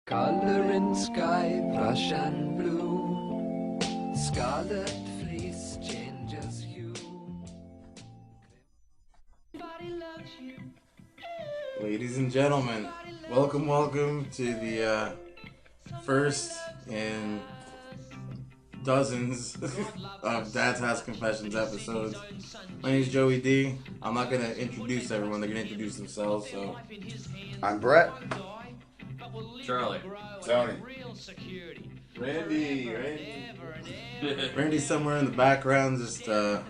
Color in sky, brush and blue. Scarlet fleece changes hue. Ladies and gentlemen, welcome to the first in dozens of Dad's House Confessions episodes. My name is Joey D. I'm not gonna introduce everyone; they're gonna introduce themselves. So, I'm Brett. Charlie. Tony. Randy's somewhere in the background, just Doing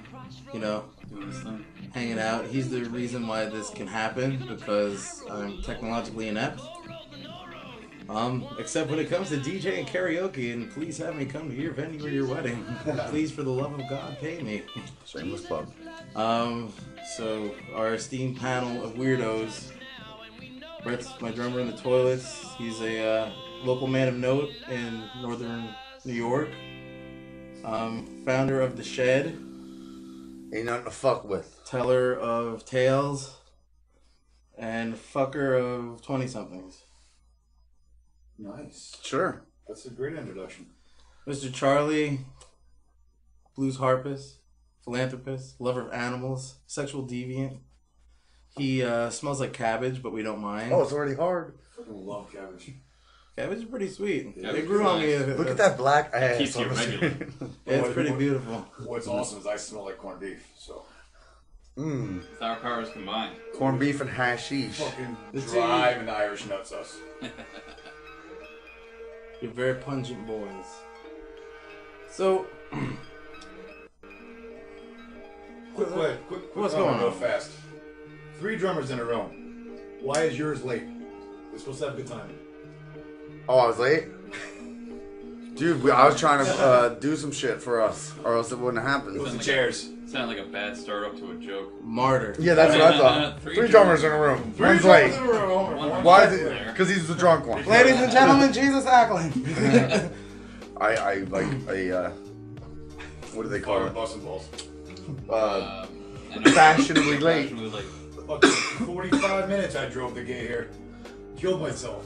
this thing. hanging out. He's the reason why this can happen because I'm technologically inept. Except when it comes to DJ and karaoke, and please have me come to your venue or your wedding. Please, for the love of God, pay me. Shameless plug. So our esteemed panel of weirdos. Brett's my drummer in the toilets. He's a local man of note in northern New York. Founder of The Shed. Ain't nothing to fuck with. Teller of tales. And fucker of 20-somethings. Nice. Sure. That's a great introduction. Mr. Charlie, blues harpist, philanthropist, lover of animals, sexual deviant. He smells like cabbage, but we don't mind. Oh, it's already hard. Fucking love cabbage. Cabbage is pretty sweet. Yeah, It grew on me. Look at that black ass. Keeps you regular. It's pretty beautiful. What's awesome is I smell like corned beef. So With our powers combined. Corned beef and hashish. fucking The driving the Irish nuts us. You're very pungent boys. So, Quick, What's drummer, going real on? fast. 3 drummers in a row. Why is yours late? We're supposed to have a good time. Oh, I was late? Dude, I was trying to do some shit for us, or else it wouldn't It was happen. the chairs. Sounded like a bad start up to a joke. martyr. Yeah, that's what I thought. Three 3 drummers in a room. One's late. Why is it? Because he's the drunk one. Ladies and gentlemen, Jesus Ackland. I like a, what do they call it? Busting balls. Fashionably late. Fashionably late. Fucking 45 minutes I drove to get here. Killed myself.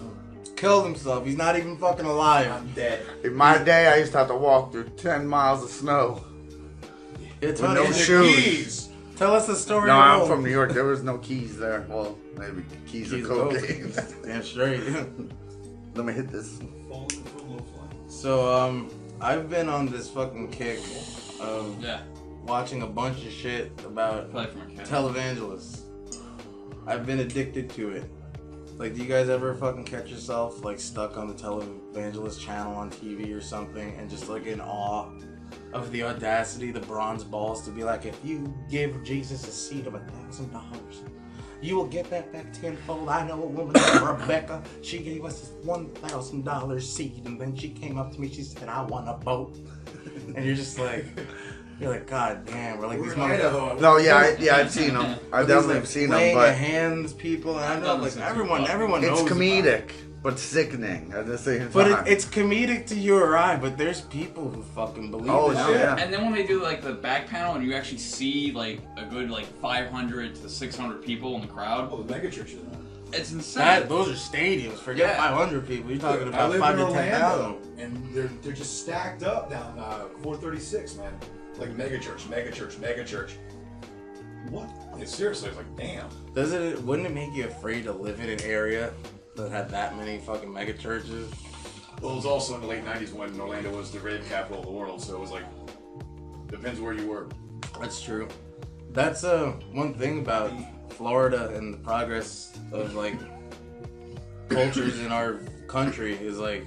Killed himself. He's not even fucking alive. I'm dead. In my day, I used to have to walk through 10 miles of snow. It's With no funny. shoes. Keys. Tell us the story. No, of I'm old. from New York. There was no keys there. Well, maybe keys of Keys of cocaine. Damn straight. Let me hit this. So, I've been on this fucking kick of Yeah. watching a bunch of shit about Probably from a cat. televangelists. I've been addicted to it. Like, do you guys ever fucking catch yourself like stuck on the televangelist channel on TV or something and just like in awe of the audacity, the bronze balls to be like, if you give Jesus a seed of $1,000, you will get that back tenfold. I know a woman named Rebecca. She gave us this $1,000 seed, and then she came up to me. She said, "I want a boat." And you're just like, God damn, we're like these motherfuckers. No, I've seen them. I've definitely Like, seen them, laying but of hands, people. And I I've know, done like this since everyone we knows. it's about it. comedic, but sickening at the same time. But it's comedic to you or I. But there's people who fucking believe Oh, this no, shit. yeah. And then when they do like the back panel and you actually see like a good like 500 to 600 people in the crowd, Oh, the mega churches. it's insane. Those are stadiums. Forget Yeah. 500 people. You're talking I about live 5 in to 10,000. Orlando, and they're just stacked up down 436, man. Like mega church. What? It's seriously, it's like, damn. Wouldn't it make you afraid to live in an area that had that many fucking mega churches? Well, it was also in the late 90s when Orlando was the rave capital of the world, so it was like, depends where you were. That's true. That's one thing about Florida and the progress of like cultures in our country is like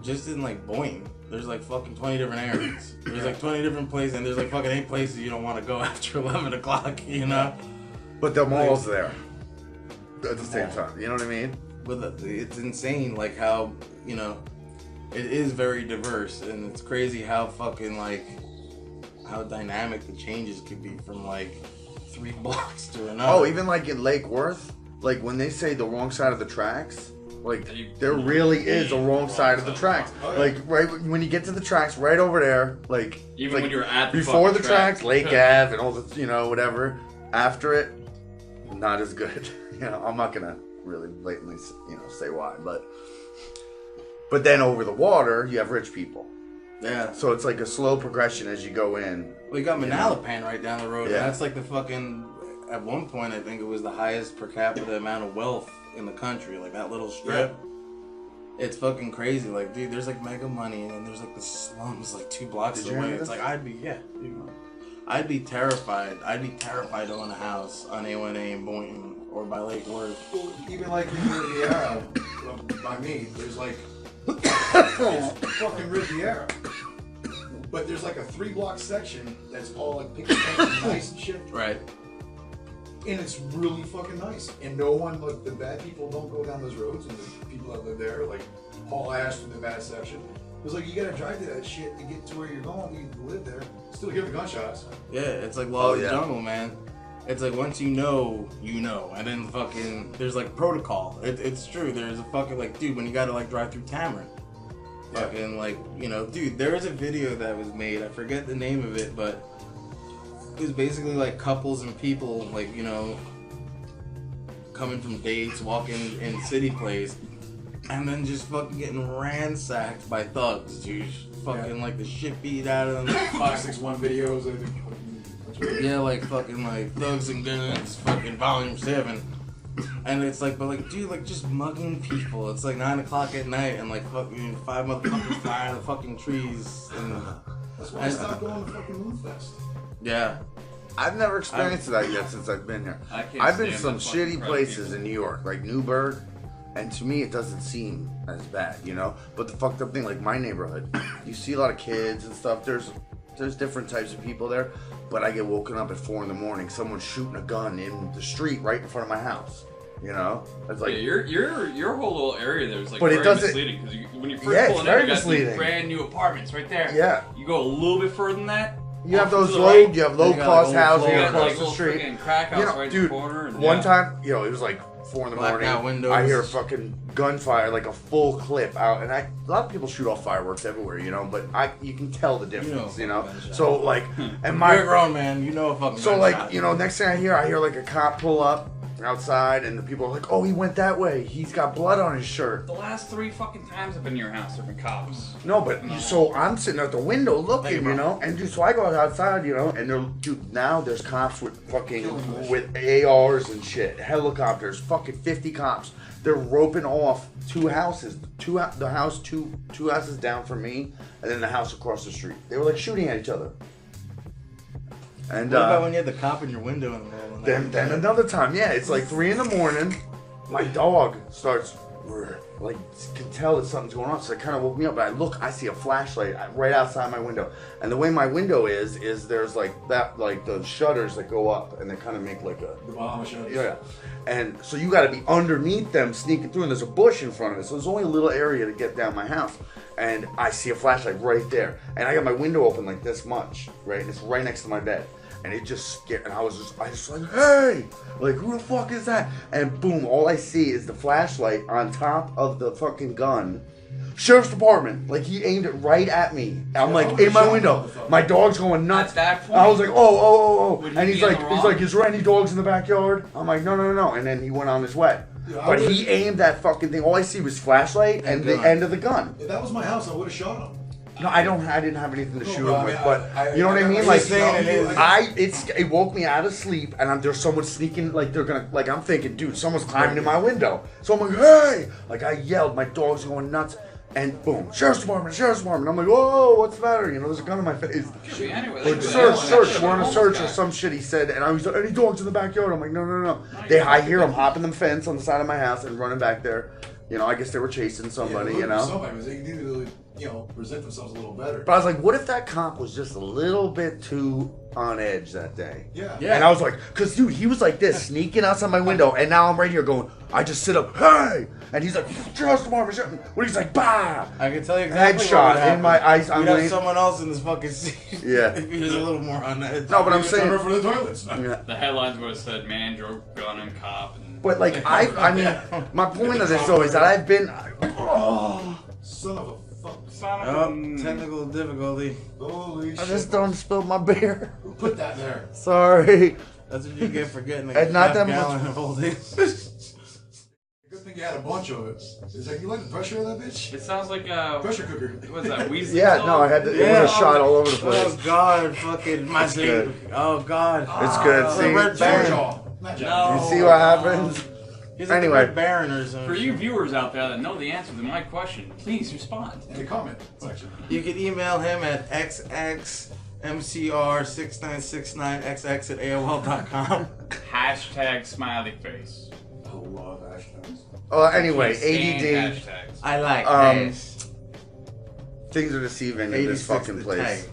just in like Boynton. There's like fucking 20 different areas. There's like 20 different places, and there's like fucking 8 places you don't want to go after 11 o'clock, you know? But the mall's there at the same time. You know what I mean? But it's insane, like how, you know, it is very diverse, and it's crazy how fucking like how dynamic the changes could be from like 3 blocks to another. Oh, even like in Lake Worth, like when they say the wrong side of the tracks, like there really is a wrong side of the tracks. Like right when you get to the tracks, right over there, like Even like when you're at the before the fucking track. tracks, Lake Ave and all the whatever. After it, not as good. I'm not gonna really blatantly, say why. But then over the water, you have rich people. Yeah. So it's like a slow progression as you go in. Well, you got Manalapan right down the road. Yeah. And that's like the fucking. At one point, I think it was the highest per capita amount of wealth in the country. Like that little strip. Yeah. It's fucking crazy. Like, dude, there's like mega money, and then there's like the slums, like 2 blocks Did you away. hear It's this? like I'd be terrified. I'd be terrified to own a house on A1A in Boynton or by Lake Worth. Well, even like in Riviera, by me, there's like it's fucking Riviera. But there's like a 3-block section that's all like pink and nice and shit. Right. And it's really fucking nice. And no one, like the bad people don't go down those roads, and the people that live there, like haul ash from the bad section. It's like you gotta drive to that shit to get to where you're going. You live there, still hear the gunshots. Yeah, it's like Law of the Jungle, man. It's like once you know, and then fucking there's like protocol. It's true. There's a fucking like, dude, when you gotta like drive through Tamarind, fucking like, dude, there was a video that was made. I forget the name of it, but it was basically like couples and people like coming from dates, walking in city place, and then just fucking getting ransacked by thugs, dude. Fucking like the shit beat out of them. 561 videos. Yeah, like fucking like Thugs and Guns, fucking Volume 7. And it's like, but like, dude, like just mugging people. It's like 9 o'clock at night and like fucking 5 motherfuckers flying the fucking trees. And that's why I stopped going to fucking Moonfest. Yeah. I've never experienced that yet since I've been here. I've been to some shitty places in New York, like Newburgh, and to me it doesn't seem as bad, But the fucked up thing, like my neighborhood, you see a lot of kids and stuff. There's different types of people there, but I get woken up at 4 a.m. Someone's shooting a gun in the street right in front of my house. It's like your whole little area there is like but very it doesn't, misleading because when you first yeah, pull it's in, very you got misleading. these brand new apartments right there. Yeah. You go a little bit further than that. You have off to those the low, right, you have low you got, cost like, housing you got across like the little street. freaking crack house right in Dude, the corner. And one time, it was like 4 a.m. Blackout windows. I hear fucking gunfire, like a full clip out, and a lot of people shoot off fireworks everywhere, but you can tell the difference, So like, and you're a grown man, you know a fucking so gunshot. like, next thing I hear like a cop pull up outside, and the people are like, "Oh, he went that way. He's got blood on his shirt." The last 3 fucking times I've been to your house, there've been cops. No, but so I'm sitting at the window looking, and so I go outside, and now there's cops with fucking with ARs and shit, helicopters, fucking 50 cops. They're roping off 2 houses, two houses down from me, and then the house across the street. They were like shooting at each other. And what about when you had the cop in your window in the middle of the night? then another time, it's like 3 a.m. My dog starts can tell that something's going on, so it kind of woke me up. But I see a flashlight right outside my window, and the way my window is there's like that, like the shutters that go up, and they kind of make like a The Bahama shutters. yeah. And so you got to be underneath them, sneaking through, and there's a bush in front of it, so there's only a little area to get down my house. And I see a flashlight right there, and I got my window open like this much, right, and it's right next to my bed. And it just scared, and I just like, hey, like, who the fuck is that? And boom, all I see is the flashlight on top of the fucking gun. Sheriff's Department, like he aimed it right at me. I'm like in my window, my dog's going nuts. At that point, I was like, oh, would he and be he's in like, the wrong? is there any dogs in the backyard? I'm like, no, and then he went on his way. Yeah, But he aimed that fucking thing. All I see was flashlight and the gun. end of the gun. If that was my house, I would have shot him. No, I didn't have anything to shoot but I him with, mean, but you know what I mean? Like, saying it is. it woke me out of sleep, and there's someone sneaking, like I'm thinking, dude, someone's climbing in my window. So I'm like, hey! Like I yelled, my dog's going nuts, and boom, Sheriff's Department. I'm like, whoa, what's the matter? There's a gun in my face. Anyway, Like, search, we're on a search or some shit he said, and I was like, any dogs in the backyard? I'm like, no. I hear them hopping the fence on the side of my house and running back there. I guess they were chasing somebody, Somebody was, they needed to, present themselves a little better. But I was like, what if that cop was just a little bit too on edge that day? Yeah. And I was like, because dude, he was like this, sneaking outside my window, and now I'm right here going, I just sit up, hey! And he's like, Sheriff's Department, when he's like, bah! I can tell you exactly Headshot what would happen. in my eyes. I'm We'd have laying- someone else in this fucking seat. Yeah. If he was a little more on edge. No, but I'm saying, Cover for the toilets. yeah. The headlines would have said, "Man drove gun and cop." And But like, I mean, my point of this though is that I've been, Son of a fuck. Oh, technical difficulty. Holy I shit. just don't spill my beer. Who put that there? Sorry. That's what you get for getting a And not half that much- gallon of Old English. you had a bunch of it. It's like, you like the pressure of that bitch? It sounds like Pressure cooker. what's that? Weasley Yeah, song? no, I had to, it was a shot all over the place. Oh God, fucking my good. Oh God, It's good. It's See, a Red Baron. Not No. you see what happens? He's like Anyway. the Red Baron or something. For you viewers out there that know the answer to my question, please respond. In the comment section. You can email him at xxmcr6969xx@aol.com. Hashtag smiley face. I love hashtags. Anyway, Stand ADD. hashtags. I like this. Things are deceiving in this 86 fucking the place.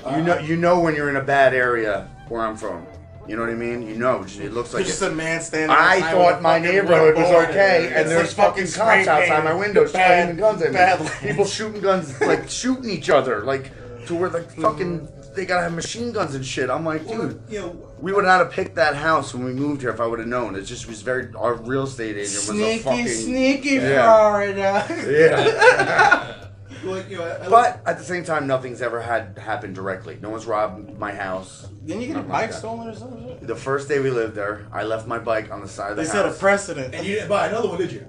type. You know when you're in a bad area where I'm from. You know what I mean? You know, it looks like There's just a man standing. I outside thought with a my fucking neighborhood was red board. okay, and It's there's like fucking spray cops outside painted my windows bad- pointing guns at bad me. lights. People shooting guns, like shooting each other, like to where like fucking they gotta have machine guns and shit. I'm like, dude, You know, we would not have picked that house when we moved here if I would have known. It just was very our real estate agent was a fucking Sneaky Yeah. Florida. yeah. like, you know, I But at the same time, nothing's ever had happened directly. No one's robbed my house. Didn't you get your Nothing like bike that. stolen or something? The first day we lived there, I left my bike on the side of the They house. set a precedent. And you didn't buy another one, did you?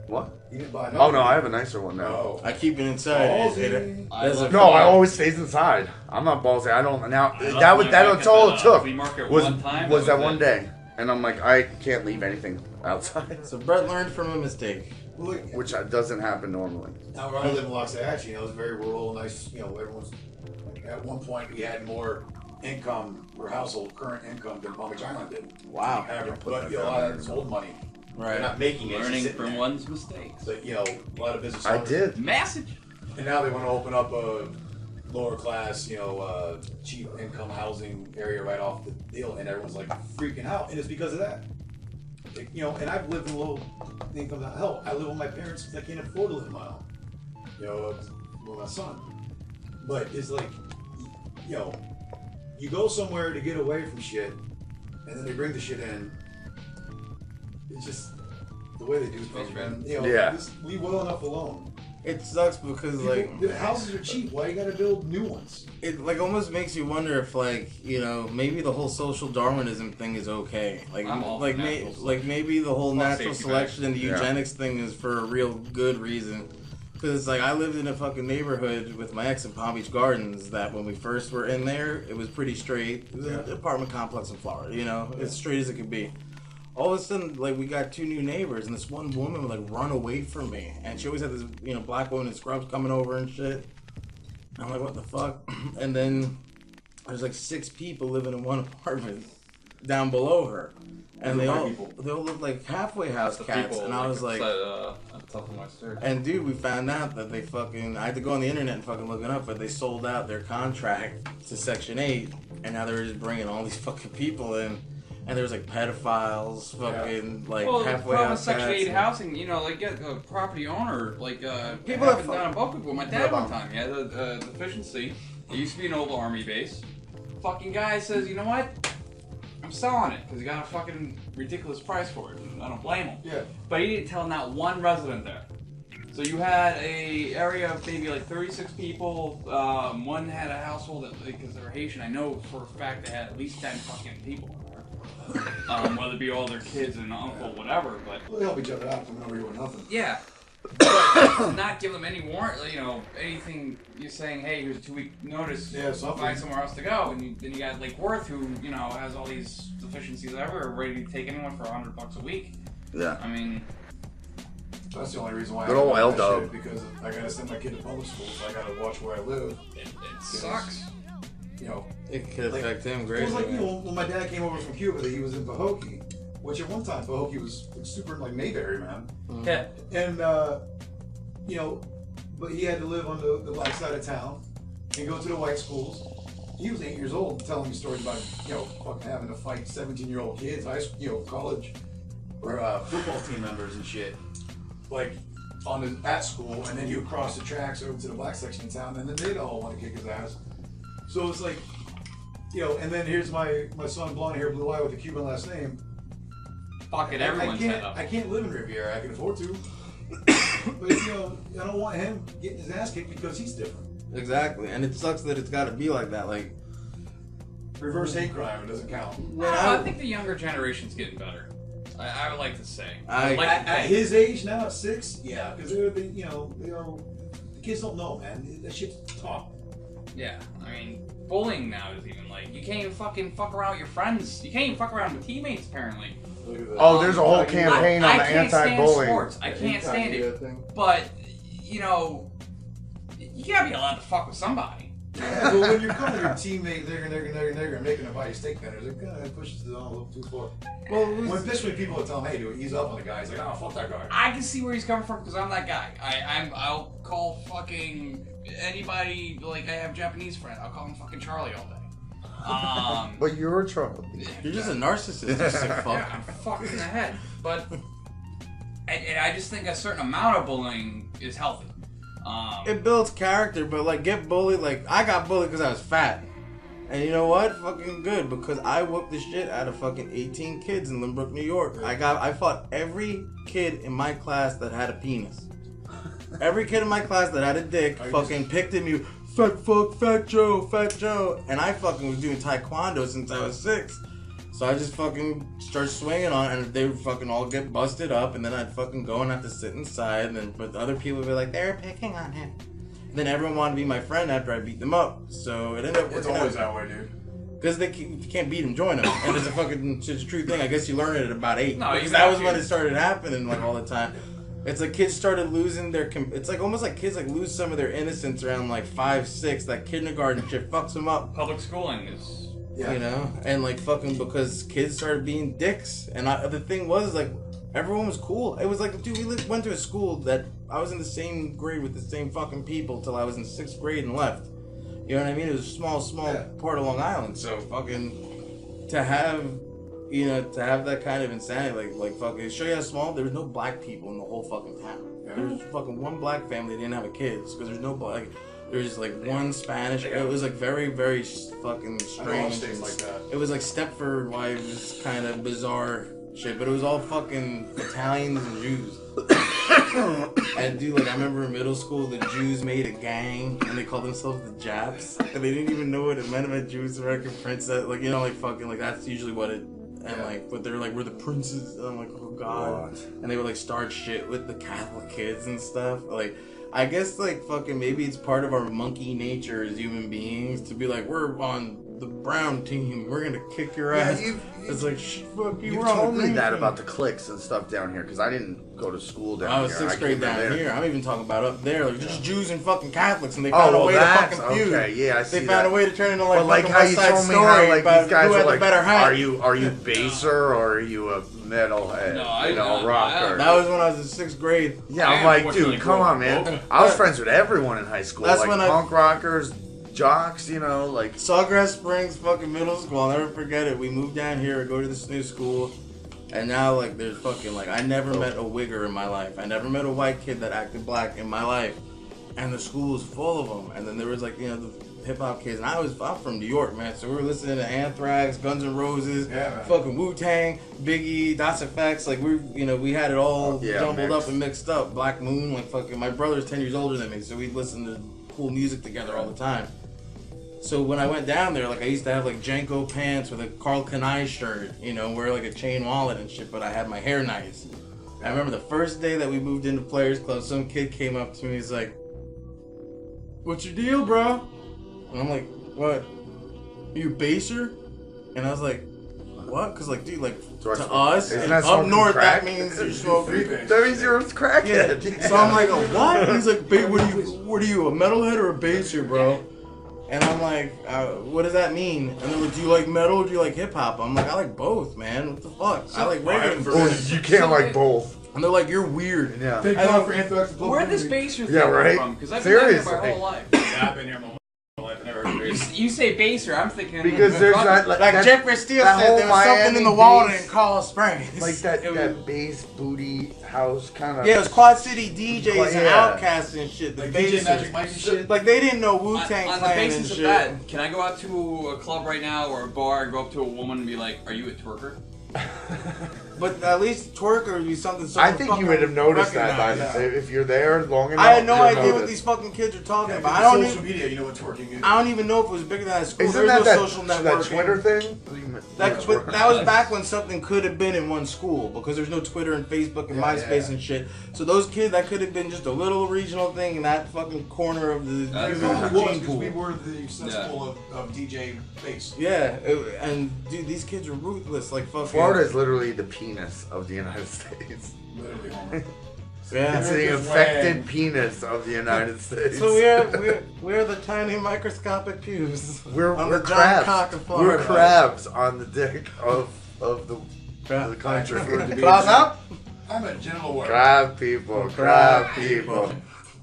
What? You didn't buy another Oh one? no, I have a nicer one now. Oh. I keep it inside. Ballsy. There's a- No, I always stays inside. I'm not ballsy. I don't now. I left That was my that's bike at all the it took. flea market Was one time, was that that was one it. day, and I'm like I can't leave anything outside, So Brett learned from a mistake. Look, which doesn't happen normally. now where I live in Loxahatchee, it was very rural, nice, you know, everyone's, at one point we had more income or household current income than Palm Beach Island did. Wow. Average, but you know, a lot of it's old money. They're Right. not making it. it's just Learning sitting from there. one's mistakes. So, you know, a lot of business I owners- did. Message. And now they want to open up a lower class, you know, cheap income housing area right off the deal, and everyone's like freaking out, and it's because of that. Like, you know, and I've lived in low income. Hell, I live with my parents because I can't afford to live in my own. You know, with my son. But it's like, you know, you go somewhere to get away from shit, and then they bring the shit in. It's just the way they do things, man. You know, Yeah. just leave well enough alone. It sucks because like People, the houses are cheap. Why you gotta build new ones? it like almost makes you wonder if like maybe the whole social Darwinism thing is okay. Like I'm all for like natural selection. maybe the whole Plus natural safety selection and the Yeah. eugenics thing is for a real good reason. Because like I lived in a fucking neighborhood with my ex in Palm Beach Gardens that when we first were in there it was pretty straight. It was an apartment complex in Florida, as straight as it could be. All of a sudden, like, we got two new neighbors, and this one woman would, like, run away from me. And she always had this, black woman in scrubs coming over and shit. And I'm like, what the fuck? And then there's, like, 6 people living in one apartment down below her. And they all look like halfway house cats. And I was like, at the top of my stairs. and dude, we found out that they fucking, I had to go on the internet and fucking look it up, but they sold out their contract to Section 8. And now they're just bringing all these fucking people in. And there's like pedophiles, fucking like Well, the halfway problem with house Section 8 cats. housing, like get a property owner, like People happened that down in Boca with my dad one time. He had a deficiency. It used to be an old army base. Fucking guy says, you know what? I'm selling it because he got a fucking ridiculous price for it. And I don't blame him. Yeah. But he didn't tell not one resident there. So you had a area of maybe like 36 people. One had a household that, because they were Haitian. I know for a fact they had at least 10 fucking people there. Whether it be all their kids and uncle, whatever. But We'll help each other out coming over here with nothing. yeah. But not give them any warrant, anything. You're saying, hey, here's a 2-week notice. Yeah, something. Find somewhere else to go, and then you got Lake Worth, who has all these deficiencies ever, ready to take anyone for $100 a week. Yeah. I mean, That's the only reason why Good I old don't do that L-Dub. shit, because I gotta send my kid to public school, so I gotta watch where I live. it sucks. You know, It could affect him it greatly. was like, when my dad came over from Cuba, he was in Pahokee, which at one time Pahokee was super like Mayberry, man. Yeah. And but he had to live on the black side of town and go to the white schools. He was 8 years old, telling me stories about fucking having to fight 17-year-old kids, college or football team members and shit, like at school. And then he would cross the tracks over to the black section of town, and then they'd all want to kick his ass. So it's like, and then here's my son, blonde hair, blue eye with a Cuban last name. Fuck it, everyone's head up. I can't live in Riviera. I can afford to. But I don't want him getting his ass kicked because he's different. Exactly, and it sucks that it's got to be like that. Like, Reverse hate crime, it doesn't count. when I I, think the younger generation's getting better. I would like to say. I- would like to At think. his age now, at 6, yeah, because the kids don't know, man. That shit's tough. Yeah, I mean, bullying now is even like you can't even fucking fuck around with your friends. You can't even fuck around with teammates apparently. Look at that. Oh, there's a whole campaign on I the can't stand anti-bullying. sports. I can't stand it. But you know, you gotta be allowed to fuck with somebody. Yeah, but when you're calling your teammate nigger, and making them buy you steak dinners, it kind of pushes it on a little too far. Well, When especially people that tell him, hey, dude, ease up on the guy. He's like, oh, fuck that guy. I can see where he's coming from because I'm that guy. I'll call fucking anybody like I have a Japanese friend. I'll call him fucking Charlie all day. But you're a trouble. you're just a narcissist, you sick fuck. Yeah, I'm fucked in the head. But and I just think a certain amount of bullying is healthy. It builds character, but like get bullied. Like I got bullied because I was fat, and you know what? Fucking good because I whooped the shit out of fucking 18 kids in Limbrook, New York. I fought every kid in my class that had a penis. Every kid in my class that had a dick fucking picked at me, fat fuck, fat Joe, and I fucking was doing taekwondo since I was 6. So I just fucking start swinging on it, and they would fucking all get busted up, and then I'd fucking go and have to sit inside, and then but other people would be like, they were picking on him. And then everyone wanted to be my friend after I beat them up. So it ended up It's working always out. that way, dude. Because if you can't beat them, join them. And it's a true thing. I guess you learn it at about 8. No, because you that was got when you. it started happening, like all the time. It's like kids started losing their. It's like almost like kids like lose some of their innocence around like 5, 6. That kindergarten shit fucks them up. Public schooling is. Yeah. You know, and like fucking because kids started being dicks, and the thing was like everyone was cool. It was like, dude, we went to a school that I was in the same grade with the same fucking people till I was in 6th grade and left. You know what I mean? It was a small part of Long Island. So fucking to have that kind of insanity, like fucking show you how small. There was no black people in the whole fucking town. There was fucking one black family that didn't have a kids because there's no black. There's like one Spanish. It was like very, very fucking strange. States like that. It was like Stepford Wives kind of bizarre shit, but it was all fucking Italians and Jews. And dude, like I remember in middle school, the Jews made a gang and they called themselves the Japs, and they didn't even know what it meant about Jews American princess. Like like fucking like that's usually what it. And like, but they're like, we're the princes. And I'm like, oh god. What? And they would like start shit with the Catholic kids and stuff. Like, I guess like fucking maybe it's part of our monkey nature as human beings to be like, we're on the brown team. We're gonna kick your ass. It's like, fuck you. You we're on told the me green that team. about the cliques and stuff down here because I didn't go to school down I was here. 6th grade down here. I'm even talking about up there, like just Jews and fucking Catholics, and they Oh, found a well, way to that's fucking feud. okay. Yeah, I see They found that. a way to turn into like, But like fucking how West you Side told me Story how like about these guys who are had like, the better hat. are you baser or are you a metalhead? No, I- you know, I- rocker. That was when I was in 6th grade. Yeah, I I'm like, unfortunately dude, come grew up on, man. broke. I was friends with everyone in high school. That's like when punk rockers, jocks, you know, like. Sawgrass Springs fucking middle school. I'll never forget it. We moved down here, go to this new school, and now like there's fucking like I never met a wigger in my life. I never met a white kid that acted black in my life, and the school was full of them. And then there was like the hip hop kids, and I'm from New York, man. So we were listening to Anthrax, Guns N' Roses, Yeah, man. fucking Wu-Tang, Biggie, Das EFX. Like we had it all Yeah, jumbled mixed. up and mixed up. Black Moon, like fucking. My brother's 10 years older than me, so we listened to cool music together all the time. So when I went down there, like I used to have like Janko pants with a Carl Kanai shirt, wear like a chain wallet and shit, but I had my hair nice. I remember the first day that we moved into Players Club, some kid came up to me, he's like, "What's your deal, bro?" And I'm like, "What? You a baser?" And I was like, "What?" Because like, dude, like So I to smoke- us, Isn't that up smoking north, crack? that means you're smoking. That means you're a crackhead. Yeah. So I'm like, what? He's like, what are you, a metalhead or a baser, bro? And I'm like, what does that mean? And they're like, do you like metal or do you like hip hop? I'm like, I like both, man. What the fuck? I like regular. Oh, you can't like both. And they're like, you're weird. Yeah. Thank I God don't- for Anthrax and Blood Where'd this Money. baser Yeah, thing right? come from? Because I've been down here my Seriously. whole life. Yeah, I've been here my whole life. I never heard of it. You say baser, I'm thinking Because there's that, Like that, Jeffrey Steele that said, whole there was something in Miami the water bass- in Carl Springs. like that It was- that bass booty house kind of. Yeah, it was Quad City DJs and Yeah. Outcasts and shit. The Like DJ basers. Magic Mike and shit. Like they didn't know On, Wu-Tang on the Clan and basis of shit. that, can I go out to a club right now or a bar and go up to a woman and be like, "Are you a twerker?" But at least twerker would be something. I think you would have noticed that by recognized. now. If you're there long enough. I had no you'll idea what notice. these fucking kids are talking Yeah, about. I I don't social even. media, you know what twerking is. I don't even know if it was bigger than that school. Isn't There's that no social that networking. Twitter thing? But that was back when something could have been in one school because there's no Twitter and Facebook and MySpace and shit. So those kids, that could have been just a little regional thing in that fucking corner of the Because we were the cesspool of DJ bass. Yeah, and dude, these kids are ruthless. Like fucking. Florida is literally the penis of the United States. Literally, Homer. Yeah. It's the infected penis of the United States. So we're the tiny microscopic pubes. We're on the giant crabs. cock of Florida. We're crabs on the dick of the country. Claws out. I'm a genital warrior. Crab people. Crab people.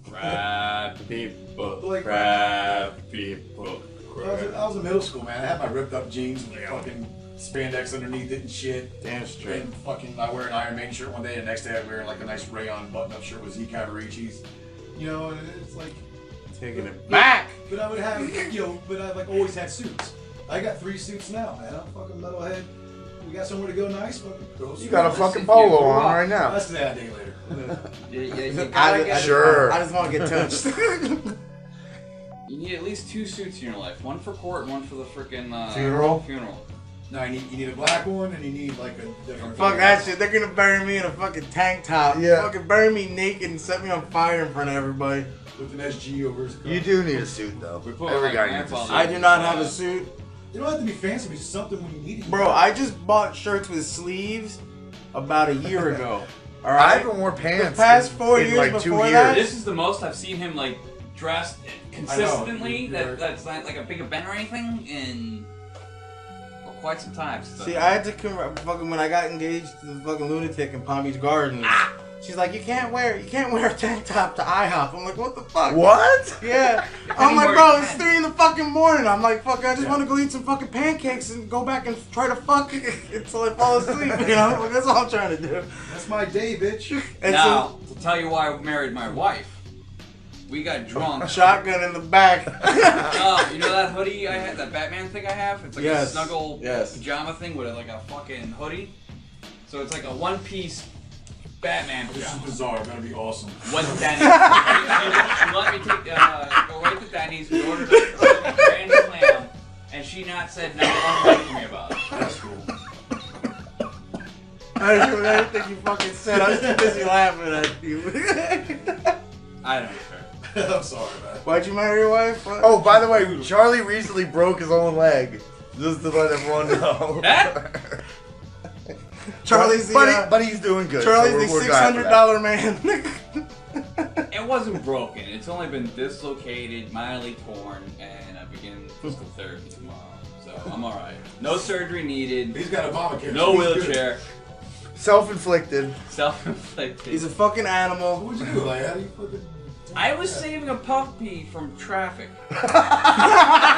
Crab people. Like- Crab people. I was in middle school, man. I had my ripped up jeans and fucking spandex underneath it and shit. Damn straight. And fucking, I wear an Iron Maiden shirt one day, and the next day I wear like a nice rayon button-up shirt with Z Cavaricci's. You know, and it's like, Taking it back. but I would have, but I like always had suits. I got 3 suits now, man. I'm fucking metalhead. We got somewhere to go nice, fucking go. You got a fucking polo on right now. That's that day later. You gotta get. Sure. I just want to get touched. You need at least 2 suits in your life. One for court and one for the freaking Funeral? No, you need a black one, and you need like a different. Fuck that shit. They're gonna bury me in a fucking tank top. Yeah. Fucking bury me naked and set me on fire in front of everybody. With an SG over his. You do need a suit though. We put Every like guy an needs a iPhone suit. I do not have a suit. You don't have to be fancy, but it's something when you need it. Bro, I just bought shirts with sleeves about a year ago. I Alright? haven't worn pants. The past in- 4 in years like 2 before years. that? This is the most I've seen him like dressed consistently. You're right. That's not like a big event or anything in quite some time. So. See, I had to come fucking when I got engaged to the fucking lunatic in Palm Beach Gardens. She's like, you can't wear a tank top to IHOP. I'm like, what the fuck? What? Yeah. I'm like, bro, it's 3 in the fucking morning. I'm like, fuck, I just want to go eat some fucking pancakes and go back and try to fuck until I fall asleep. You know, like, that's all I'm trying to do. That's my day, bitch. And Now, to tell you why I married my wife, we got drunk. so, shotgun in the back. You know that hoodie I had, that Batman thing I have? It's like a Yes. snuggle Yes. pajama thing with like a fucking hoodie. So it's like a one-piece Batman This is pajama. bizarre. It's gonna be awesome. Went to Denny's. She let me take, go right to Denny's. We ordered a grand slam, and she not said not one word to me about it. That's cool. I didn't hear anything you fucking said. I was too busy laughing at you. I don't care. I'm sorry, man. Why'd you marry your wife? What? Oh, by the way, Charlie recently broke his own leg. Just to let everyone know. Charlie's the but he's doing good. Charlie's so the we're glad for that. $600 man. It wasn't broken. It's only been dislocated, mildly torn, and I begin physical therapy tomorrow. So I'm alright. No surgery needed. He's got Obamacare. No so he's good. wheelchair. Self-inflicted. Self-inflicted. He's a fucking animal. What'd you do? Like, how do you fucking... I was saving a puppy from traffic.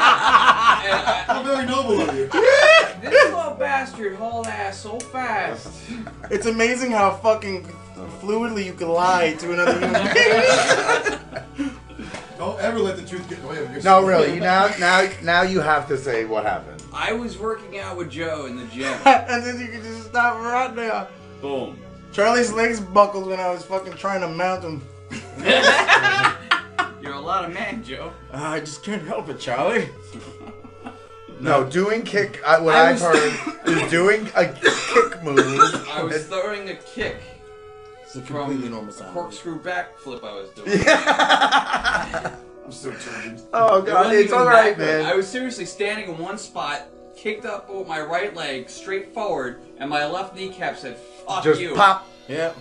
How very noble of you. This little bastard hauled ass so fast. It's amazing how fucking fluidly you can lie to another human being. Don't ever let the truth get in the way of your No, soul. really. Now you have to say what happened. I was working out with Joe in the gym. And then you can just stop right there. Boom. Charlie's legs buckled when I was fucking trying to mount him. You're a lot of man, Joe. I just can't help it, Charlie. No, doing kick. What I've heard is doing a kick move. I was throwing a kick It's a from completely normal a sound. corkscrew backflip I was doing. I'm so turned. Oh It god, wasn't it's even alright, that good. I man. was seriously standing in one spot, kicked up with my right leg straight forward, and my left kneecap said, fuck Just you. pop. Yeah.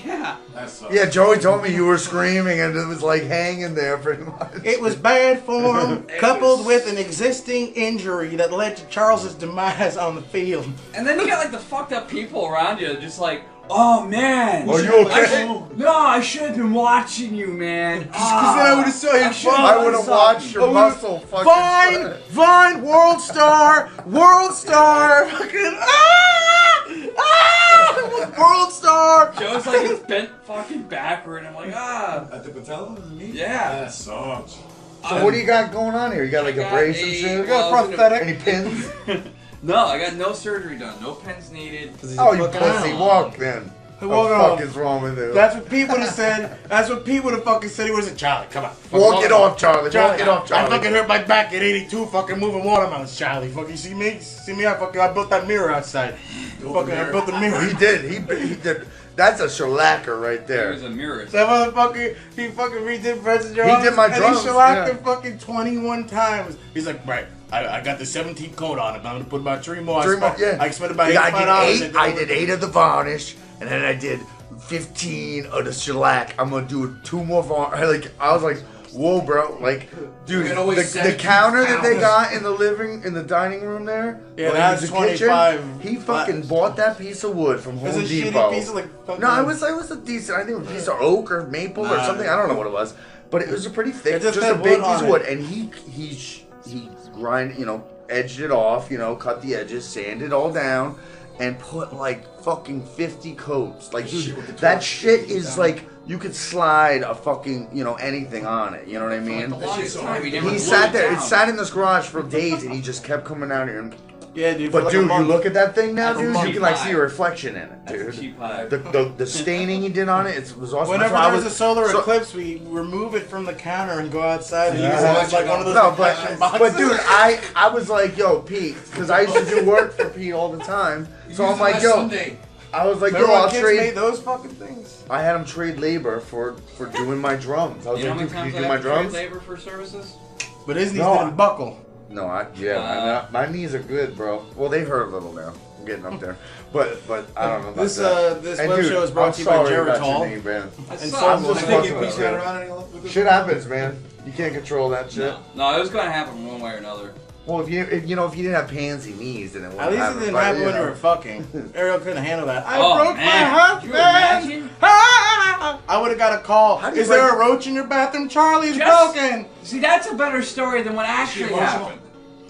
Yeah. That sucks. Yeah, Joey told me you were screaming and it was like hanging there pretty much. It was bad form, It coupled was- with an existing injury that led to Charles's demise on the field. And then you got like the fucked up people around you, just like, oh man. Are you I okay? should have been watching you, man. Because then I would have saw you fall. I would have watched your muscle fucking. Vine, World Star, fucking, World Star. Joe's like it's bent fucking backward, and I'm like, At the patella and the knee? Yeah. That sucks. So what do you got going on here? You got like I a got brace and a- shit? well, I was in a- Any pins? No, I got no surgery done, no pens needed. Oh, you pussy. Walk then. Hey, What walk the it fuck off. is wrong with you? That's what Pete would have said. That's what Pete would have fucking said. He would have said, Charlie, come on. Walk it off, Charlie. Walk it off, I Charlie. fucking hurt my back at 82 fucking moving watermelons, Charlie. Fucking see me? See me? I built that mirror outside. I built the mirror. He did. He did. That's a shellacker right There there. was a mirror. That motherfucker, he fucking redid Friends of drums. did my and drums, he shellacked yeah. it fucking 21 times. He's like, right, I got the 17th coat on it. I'm gonna put about 3 more. I spent about Yeah, $85. I did 8 of the varnish, and then I did 15 of the shellac. I'm gonna do 2 more varnish. Like, I was like, whoa, bro. Like, dude, It always the 17 counter that they pounds. got in the dining room there. Yeah, like, that's in the 25 kitchen, he fucking bought that piece of wood from Home It was a Depot. shitty piece of like fucking. No, it was a decent. I think it was a piece of oak or maple or Nah. something. I don't know what it was, but it was a pretty thick, It just just had a big wood piece on of wood. it. And he grind, edged it off, cut the edges, sanded it all down, and put like fucking 50 coats. Like, dude, Shit with the that torch, shit take it is down. like you could slide a fucking anything on it. You know what I mean? The longest time he never He blew sat it there. It down. sat in this garage for days, and he just kept coming out here. And, Yeah, dude. for but like a dude, you month. look at that thing now, That's a dude. You month can like high. see a reflection in it, That's a dude. cheap high. The staining he did on it, it was awesome. Whenever That's why I there's a solar so- eclipse, we remove it from the counter and go outside and Yeah. use it as like one of those No, reflection but boxes. dude, I was like, yo, Pete, because I used to do work for Pete all the time. So I'm like, yo, Sunday. I was like, Remember yo, when I'll kids trade. made those fucking things? I had him trade labor for doing my drums. I was You know how like, many dude, can times you I do my have to trade drums? labor for services? But his knees No, didn't buckle. No, my knees are good, bro. Well, they hurt a little now. I'm getting up there, but I don't know about This that. this And web dude, show is brought I'm to you by sorry about Geritol. your knee, man. I And suck. so I'm will just I. fucking Thinking with Pete's you. got around any with this? Shit happens, man. You can't control that shit. No, it was gonna happen one way or another. Well, if you didn't have pansy knees, then it wouldn't At least it happen, didn't but, happen you when you know. were fucking. Ariel couldn't handle that. I Oh, broke man. my Could you husband. imagine? Ah! I would have got a call. How do you Is there break- a roach in your bathroom? Charlie's Just- broken. See, that's a better story than what actually emotional? happened.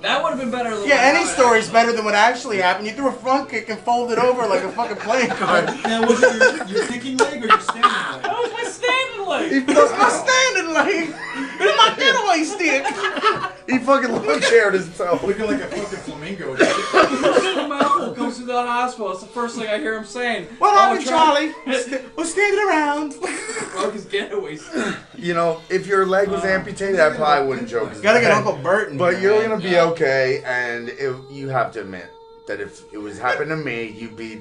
That would have been better than Yeah, what any happened. story's better than what actually happened. You threw a front kick and folded over like a fucking playing card. Now, was it your kicking leg or your standing leg? That was my standing leg. It's my standing leg. It's my getaway stick. He fucking lawn chaired himself. Looking like a fucking flamingo. My uncle goes to the hospital. It's the first thing I hear him saying. What "Oh, happened, Charlie?" Charlie? We're standing around. Broke his getaway stick. If your leg was amputated, I probably wouldn't joke. as Gotta get bad. Uncle Bert in But here, you're man. gonna be Yeah. okay, and you have to admit that if it was happening to me, you'd be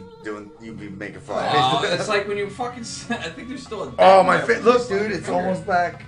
making fun. Oh, it's like when you fucking. I think there's still a. Oh my look, dude, it's almost back.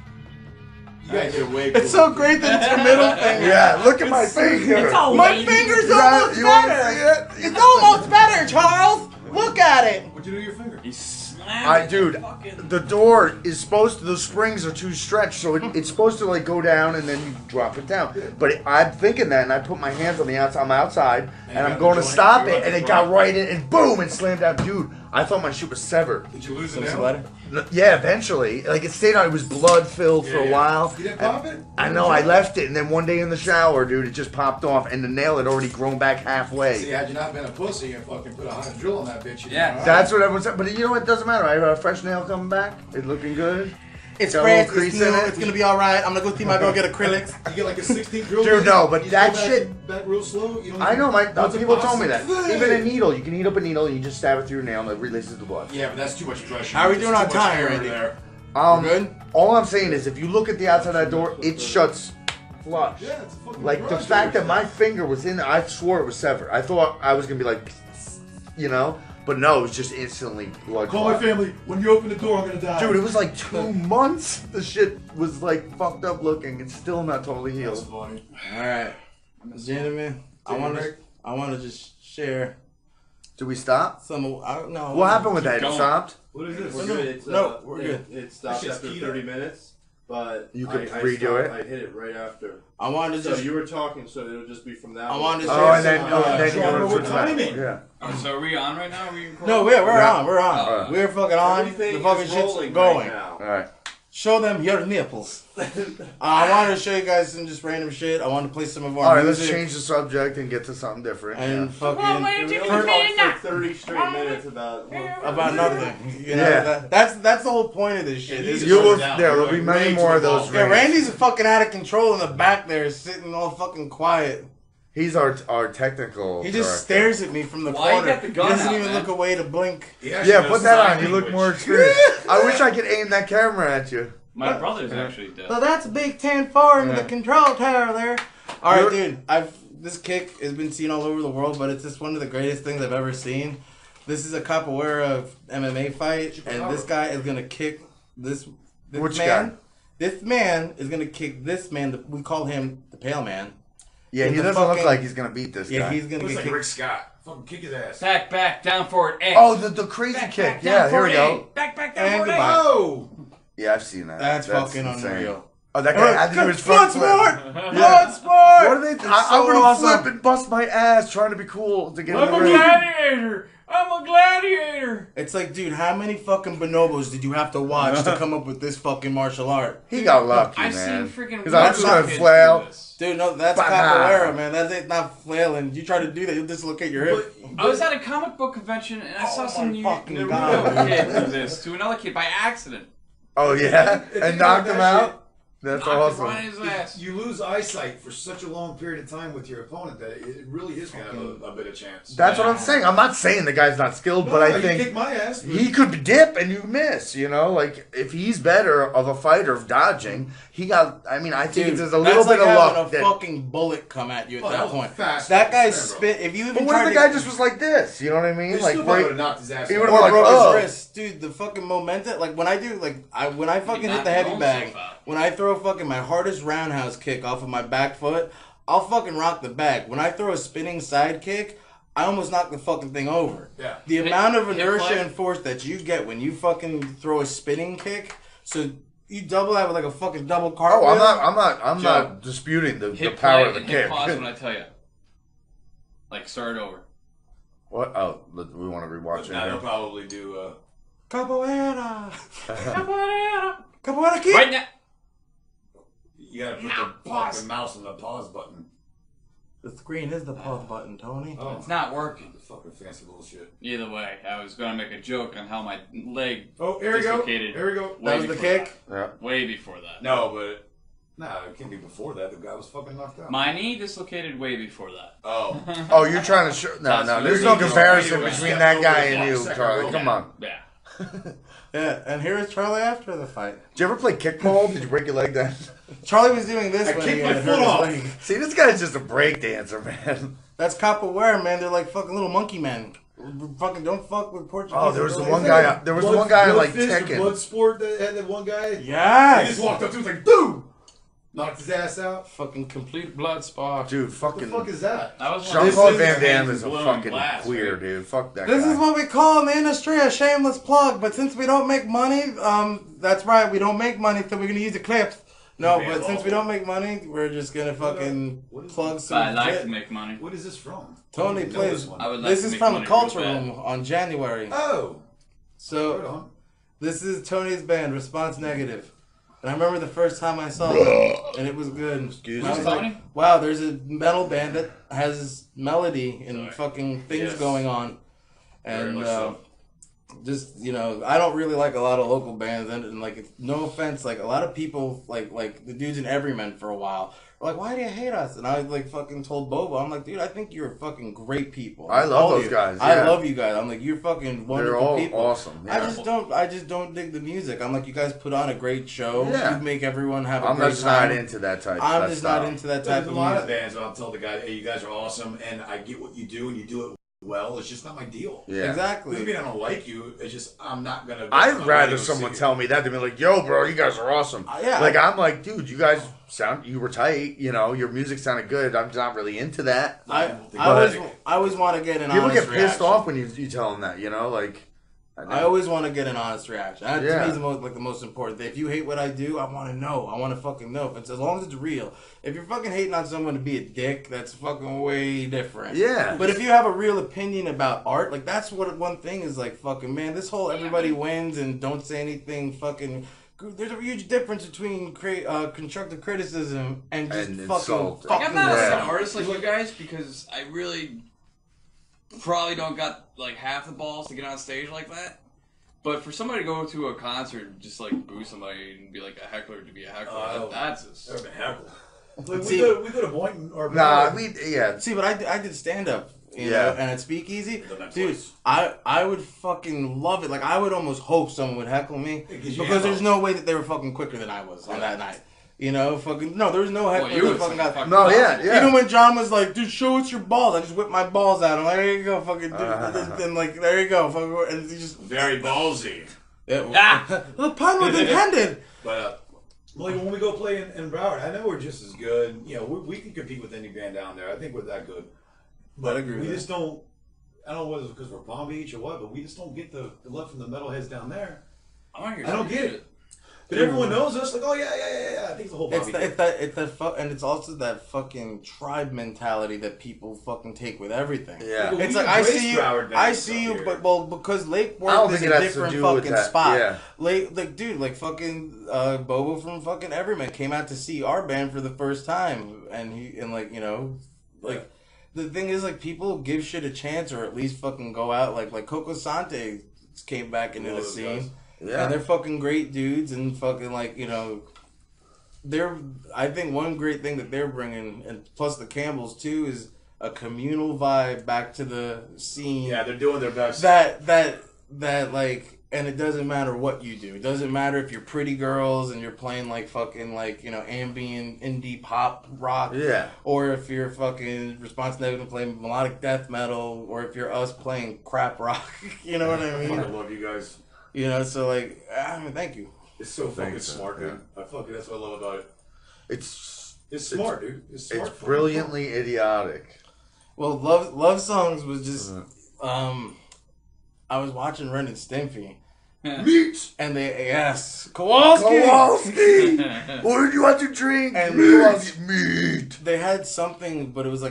You guys are way It's so great that it's your middle finger. Yeah, look at my finger. It's all My lady. finger's You got- almost you wanna better. see it? It's almost better, Charles. Look at it. What'd you do to your finger? He slammed Dude, fucking- the door is supposed to. The springs are too stretched, so it's supposed to like go down and then you drop it down. But I'm thinking that, and I put my hands on the outside. I'm outside, and I'm going to stop it, and it got right in, and boom, and slammed out. Dude, I thought my shit was severed. Did you lose it Some now? letter. Yeah, eventually. Like it stayed on. It was blood filled for a while. You didn't pop it? I know. I left it, and then one day in the shower, dude, it just popped off, and the nail had already grown back See, halfway. had you not been a pussy and fucking put a hot drill on that bitch, you'd Yeah. be all right. That's what everyone said. But you know what? It doesn't matter. I have a fresh nail coming back. It's looking good. It's Got a little fresh. crease It's new. in it. It's gonna be all right. I'm gonna go see my girl get acrylics. You get like a 16 drill. Dude, bit, no, but you that go back- shit- back real slow. You don't I know. once it People pops, told me that. it's- Even a needle, you can heat up a needle and you just stab it through your nail and it releases the blood. Yeah, but that's too much pressure. How are we There's doing too on much time, air Randy? there. We're good? All I'm saying is, if you look at the outside of that door, it shuts flush. Yeah, it's a fucking Like the garage fact door. that my finger was in there, I swore it was severed. I thought I was gonna be like, but no, it was just instantly blood. Call my clot. family. When you open the door, I'm gonna die. Dude, it was like 2 months. The shit was like fucked up looking. It's still not totally That's healed. funny. All right, gentlemen. I want to just share Did we stop? some. I don't know. What happened with that? It going. stopped? What is this? We're We're good. good. It's, No, we're good. It stopped It's after keto. 30 minutes, but You could I redo stopped- it? I hit it right after. I wanted to So just. you were talking, so it'll just be from that. I one. wanted to Oh, and share then, some. then so you I don't go know to what the time back. it. Yeah. Oh, so are we on right now? Are we recording? No, we're Yeah. on. We're on. Alright. We're fucking on. Everything The fucking is shit's rolling going. right now. All right. Show them your nipples. I wanted to show you guys some just random shit. I wanted to play some of our All right, let's music change the subject and get to something different. and Yeah. fucking We only talked for 30 straight minutes about. about nothing. You know, Yeah. that's the whole point of this shit. Yeah, This you is- You will, down. there'll You're be like many way more too of those. involved. Yeah, rants. Randy's fucking out of control in the back there, sitting all fucking quiet. He's our technical. He just director. stares at me from the Why you corner. got the gun he doesn't out, even man? look away to blink. Yeah, put that on. You look more experienced. I wish I could aim that camera at you. My brother's actually dead. So that's a big 10-4 into the control tower there. All right, dude. This kick has been seen all over the world, but it's just one of the greatest things I've ever seen. This is a capoeira MMA fight, and this guy is gonna kick this Which man. guy? This man is gonna kick this man. We call him the Pale Man. Yeah, With he the doesn't look fucking- like he's gonna beat this Yeah, guy. he's gonna Looks get like kicked. Rick Scott. Fucking kick his ass. Back, down forward, X. Oh, the crazy Back, kick. back, Yeah, down here we forward, go. A. Back, down And forward, A. goodbye. Oh! Yeah, I've seen that. That's fucking insane. unreal. Oh, that guy had to do his front flip. Bloodsport! Yeah. Bloodsport! What are they? It's I'm so gonna awesome. flip and bust my ass trying to be cool to get in I'm the a ring. gladiator. I'm a gladiator. It's like, dude, how many fucking bonobos did you have to watch to come up with this fucking martial art? He got lucky, I've man. seen freaking Because I'm just gonna kids do flail. this. Dude, no, that's Bah. capoeira, man. That's it, not flailing. You try to do that, you'll dislocate your hip. I was at a comic book convention and I saw Oh some my fucking Naruto God. kid do this to another kid by accident. Oh yeah, Think and about knocked him that out. That's Knocked him right awesome. in his ass. You lose eyesight for such a long period of time with your opponent that it really is going to have a bit of chance. That's what I'm saying. I'm not saying the guy's not skilled, but I you think kick my ass. he could dip and you miss. You know, like if he's better of a fighter of dodging, he got. I mean, I think Dude, there's a little that's bit like of having luck. a That, fucking bullet come at you at Oh, that that was point. fast. That guy's Fast, bro. spit. If you but even what if tried the to guy just was like this? You know what I mean? He Like still probably right. would have knocked his ass he out. would've or like, broke oh. his wrist, dude, the fucking momentum. Like when I do, when I fucking hit knocked the his heavy own bag, self out. when I throw fucking my hardest roundhouse kick off of my back foot, I'll fucking rock the bag. When I throw a spinning side kick, I almost knock the fucking thing over. Yeah. The Hit- amount of hit inertia play. and force that you get when you fucking throw a spinning kick, so you double that with like a fucking double cartwheel. Oh, I'm Joe, not disputing the Hit power play of the and hit kick. pause when I tell you. Like start over. What? Oh, we want to rewatch Now they'll it. probably do. Capoeira. Capoeira kick. Right now. You gotta put Now, the pause. fucking mouse on the pause button. The screen is the pause button, Tony. Oh, It's not working. the fucking fancy bullshit. Either way, I was gonna make a joke on how my leg Oh, here we go. dislocated. Here we go. That was the before kick? Yeah. Way before that. No, but it can't be before that. The guy was fucking knocked out. My knee dislocated way before that. Oh, Oh, you're trying to show? No, That's there's what no you're comparison doing. between Yeah, that no guy way. and you, Second Charlie. row. Come on. Yeah. Yeah, and here is Charlie after the fight. Did you ever play kickball? Did you break your leg then? Charlie was doing this I when kicked he my had foot hurt off. his leg. See, this guy's just a break dancer, man. That's capoeira, man. They're like fucking little monkey men. Fucking don't fuck with Portuguese. Oh, there was the They're one like- guy. There was the one guy like Tekken. Bloodsport that had that one guy. He Yes. just walked up to him like, dude, knocked his ass out. Fucking complete blood spot. Dude, What the fucking fuck is that? That was one Jean of Claude those Van Damme things is a blue and fucking glass, queer right? dude. Fuck that This guy. is what we call in the industry a shameless plug. But since we don't make money, that's right, we don't make money, so we're gonna use the clips. No, Man, but since we awful. don't make money, we're just gonna fucking What is plug But some I like shit. to make money. What is this from? Tony I don't know plays. this one. I would like This to is make from money Culture real bad. Room on January. Oh, right So on. this is Tony's band, Response Negative. And I remember the first time I saw them, and it was good. Excuse I was me? like, Tony? wow, there's a metal band that has melody and Sorry. fucking things Yes. going on. Very And much so. just, you know, I don't really like a lot of local bands. And like, no offense, like, a lot of people, like the dudes in Everyman for a while, were like, why do you hate us? And I, like, fucking told Bobo, I'm like, dude, I think you're fucking great people. I love All of those you. guys, I yeah. love you guys. I'm like, you're fucking wonderful They're all people. awesome. I Yeah. just don't dig the music. I'm like, you guys put on a great show. Yeah. You make everyone have a I'm great just time. not into that type. I'm that just style. not into that There's type a of lot of music. bands where I'll tell the guy, hey, you guys are awesome, and I get what you do, and you do it well. It's just not my deal. Yeah. Exactly. Doesn't mean I don't like you. It's just I'm not gonna. I'd rather someone tell me that than be like, "Yo, bro, you guys are awesome." Yeah. Like I'm like, dude, you guys you were tight. You know, your music sounded good. I'm not really into that. I But- always want to get an People honest get pissed reaction. off when you tell them that. You know, like. I always want to get an honest reaction. That to Yeah. me is the most important thing. If you hate what I do, I want to know. I want to fucking know. If it's as long as it's real. If you're fucking hating on someone to be a dick, that's fucking way different. Yeah. But if you have a real opinion about art, like that's what one thing is like. Fucking man, this whole everybody wins and don't say anything. Fucking. There's a huge difference between constructive criticism and just And fucking. insult. Like, I'm not Yeah. an artist like you guys because I really probably don't got like half the balls to get on stage like that. But for somebody to go to a concert and just like boo somebody and be like a heckler to be a heckler, Oh, that's just Never been heckled. Like, See- we go to Boynton or Nah, yeah. See, but I did stand up, you Yeah. know, and at Speakeasy, Done that dude. twice. I would fucking love it. Like I would almost hope someone would heckle me Yeah, 'cause you because there's ammo. no way that they were fucking quicker than I was on that night. You know, fucking no, there was no heckler. Well, you that was fucking like, got. fuck No, yeah. yeah. Even when John was like, "Dude, show us your balls," I just whipped my balls out. I'm like, "There you go, fucking." And like, there you go, fucking. And he just. Very ballsy. Yeah, the pun was intended. But like when we go play in Broward, I know we're just as good. You know, we can compete with any band down there. I think we're that good. But I agree with we that. just don't. I don't know whether it's because we're Palm Beach or what, but we just don't get the love from the metalheads down there. I'm not I don't get it. But everyone knows us. Like, oh yeah. I think it's the whole. It's Bobby that, thing. it's that, and it's also that fucking tribe mentality that people fucking take with everything. Yeah. Well, It's we like I embrace see you, Broward I bands see out you, here. but well, because Lake I don't Worth is think a it has to different do with fucking that, spot. yeah. Like, dude, like fucking Bobo from fucking Everyman came out to see our band for the first time, and like you know, like. The thing is, like, people give shit a chance, or at least fucking go out. Like Coco Sante came back into Love the those scene, guys. Yeah. and they're fucking great dudes, and fucking like you know, I think one great thing that they're bringing, and plus the Campbells too, is a communal vibe back to the scene. Yeah, they're doing their best. That like, and it doesn't matter what you do. It doesn't matter if you're pretty girls and you're playing like fucking like you know ambient indie pop rock. Yeah. Or if you're fucking Response Negative playing melodic death metal, or if you're us playing crap rock. You know what I I mean? love you guys. You know, so like, I mean, thank you. It's so fucking Thanks, smart, yeah. dude. That's what I love about it. It's It's smart, dude. It's smart. it's brilliantly idiotic. Well, love songs was just I was watching Ren and Stimpy, Meat! and yes, Kowalski. Kowalski! What did you want to drink? And Meat! They had something, but it was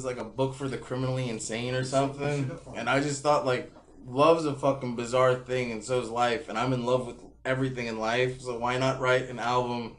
like a book for the criminally insane or something. And I just thought like, love's a fucking bizarre thing, and so is life. And I'm in love with everything in life, so why not write an album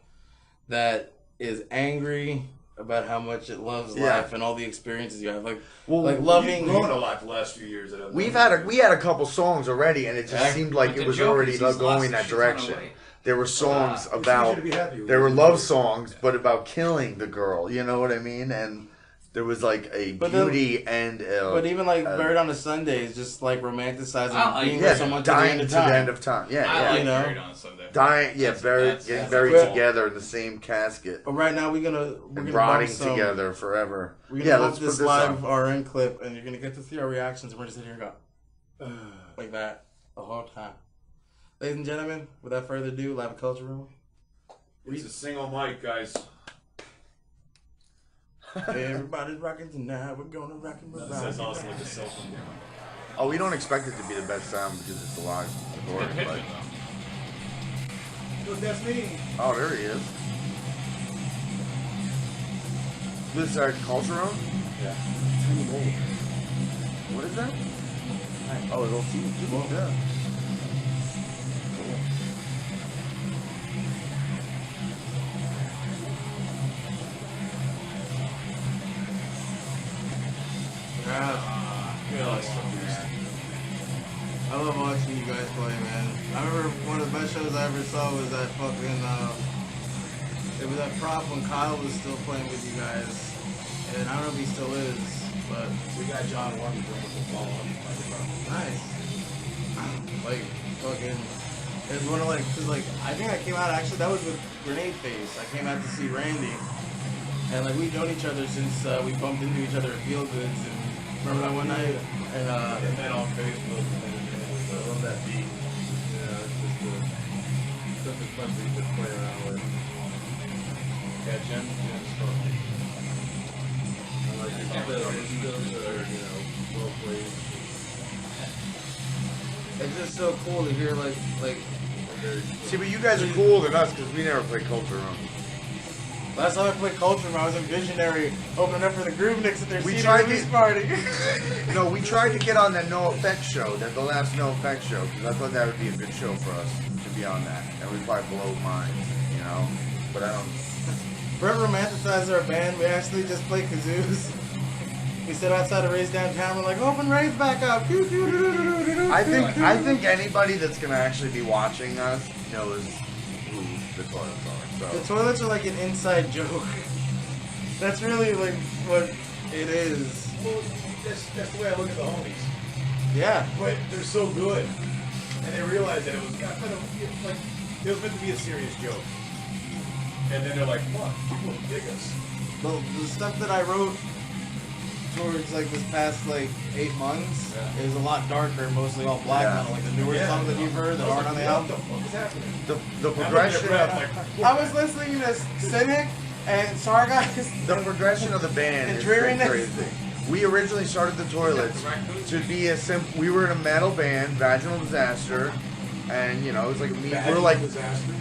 that is angry about how much it loves Yeah. life and all the experiences you have, like Well, like You've loving. grown a lot the last few years. we had a couple songs already, and it just Yeah. seemed like But it the was joke already is he's going lost that a shit ton of direction. weight. There were songs It's easier about to be happy with there were it. love songs, but about killing the girl. You know what I mean? And there was like a But then- beauty and But even like Buried on a Sunday is just like romanticizing I like being Buried with someone to the dying end to of the time. end of time. Yeah, I yeah. like you know? Buried on a Sunday. Dying, yeah, buried, That's getting buried cool. together in the same casket But right now we're gonna and bump rotting some, together forever. We're gonna Yeah, bump let's put this this live on. RN clip, and you're gonna get to see our reactions, and we're just sit here and go like that the whole time. Ladies and gentlemen, without further ado, Live Culture Room. It's a single mic, guys. Everybody's rocking tonight. We're gonna rock and roll. That's awesome with the cell phone. Oh, we don't expect it to be the best sound because it's a live recording. Pitch But it, though. Look, that's me. oh, there he is. This Culture Room? Yeah. What is that? Oh, it'll see you. Yeah. I love watching you guys play, man. I remember one of the best shows I ever saw was that fucking, it was that prop when Kyle was still playing with you guys. And I don't know if he still is, but We got John Warren doing the follow up. nice. Like, fucking, it's one of like, cause like, I think I came out, actually, that was with Grenade Face. I came out to see Randy. And like, we've known each other since we bumped into each other at Feel Goods. And remember that one night? And, And then on Facebook. I love that beat. Yeah, it's just such a fun beat to play around with. Yeah, Jim's fun. I like your skills are, you know, well played. It's just so cool to hear like. See, but you guys are cooler than us because we never played Culture Room. Last time I played Culture Room, I was a visionary opening up for the Groove Nicks at their We CD tried release to- party. No, we tried to get on that No Effects show, the last No Effects show, because I thought that would be a good show for us to be on that. And we'd probably blow minds, you know? But I don't. Brett romanticized our band. We actually just played kazoos. We sit outside of Ray's downtown. We're like, open Ray's back up. I think anybody that's gonna actually be watching us knows who the Toilets are. The So toilets are like an inside joke. That's really like what it is. Well, that's the way I look at the homies. Yeah. But they're so good, and they realize that it was like it was meant to be a serious joke. And then they're like, "Fuck, people dig us." The stuff that I wrote towards like this past like 8 months is a lot darker, mostly all black metal, like the newer songs that you've heard that aren't on the album. What the fuck is happening? The progression I was listening to Cynic and Sargeist. The progression of the band And is pretty dreariness. crazy. We originally started the Toilets to be a simple. We were in a metal band, Vaginal Disaster, and you know it was like we were like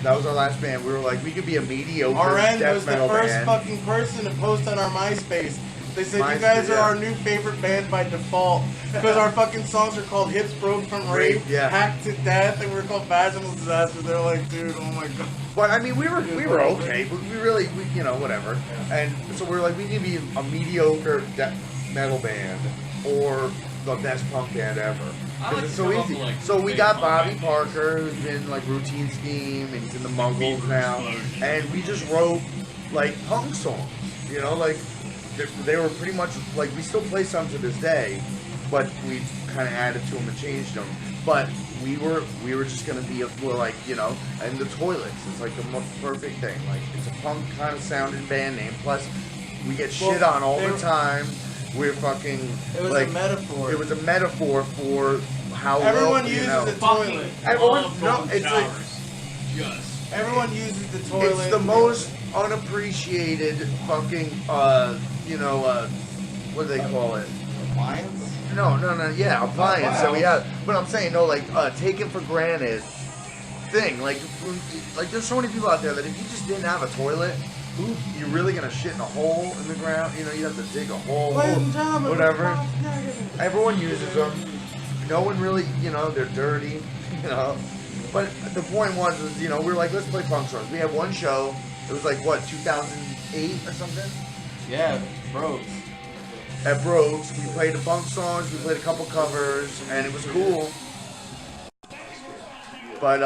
that was our last band. We were like we could be a mediocre RN death was the metal first band. fucking person to post on our MySpace. They said you MySpace, guys are yeah. our new favorite band by default because our fucking songs are called Hips Broke from Rape, Yeah. Hacked to Death, and we're called Vaginal Disaster. They're like, dude, oh my god. But I mean, we were okay. But we really, you know, whatever. And so we were like, we can be a mediocre death metal band or the best punk band ever. I 'Cause like it's to so come up easy. with, like, So we big got punk Bobby bands. Parker, who's been like Routine Scheme, and he's in the Muggles Beaver now, Explosion. and we just wrote like punk songs. You know, like they were pretty much like we still play some to this day, but we kind of added to them and changed them. But we were just gonna be we're like, you know, and the Toilets. It's like the most perfect thing. Like it's a punk kind of sounding band name. Plus, we get shit on all the time. We're fucking. It was like, a metaphor. It was a metaphor for how Everyone low, uses you know. the toilet. Everyone, Love no, golden it's like showers. Just. Everyone uses the toilet. it's the most unappreciated fucking you know what do they call it? Appliance? No, yeah, appliance that we have. But I'm saying no, like taken for granted thing. Like there's so many people out there that if you just didn't have a toilet, you're really gonna shit in a hole in the ground. You know, you have to dig a hole, whatever. Everyone uses them. No one really, you know, they're dirty, you know. But the point was, you know, we were like, let's play punk songs. We had one show. It was like what, 2008 or something? Yeah, bro. At Brogues, we played the punk songs. We played a couple covers, and it was cool. But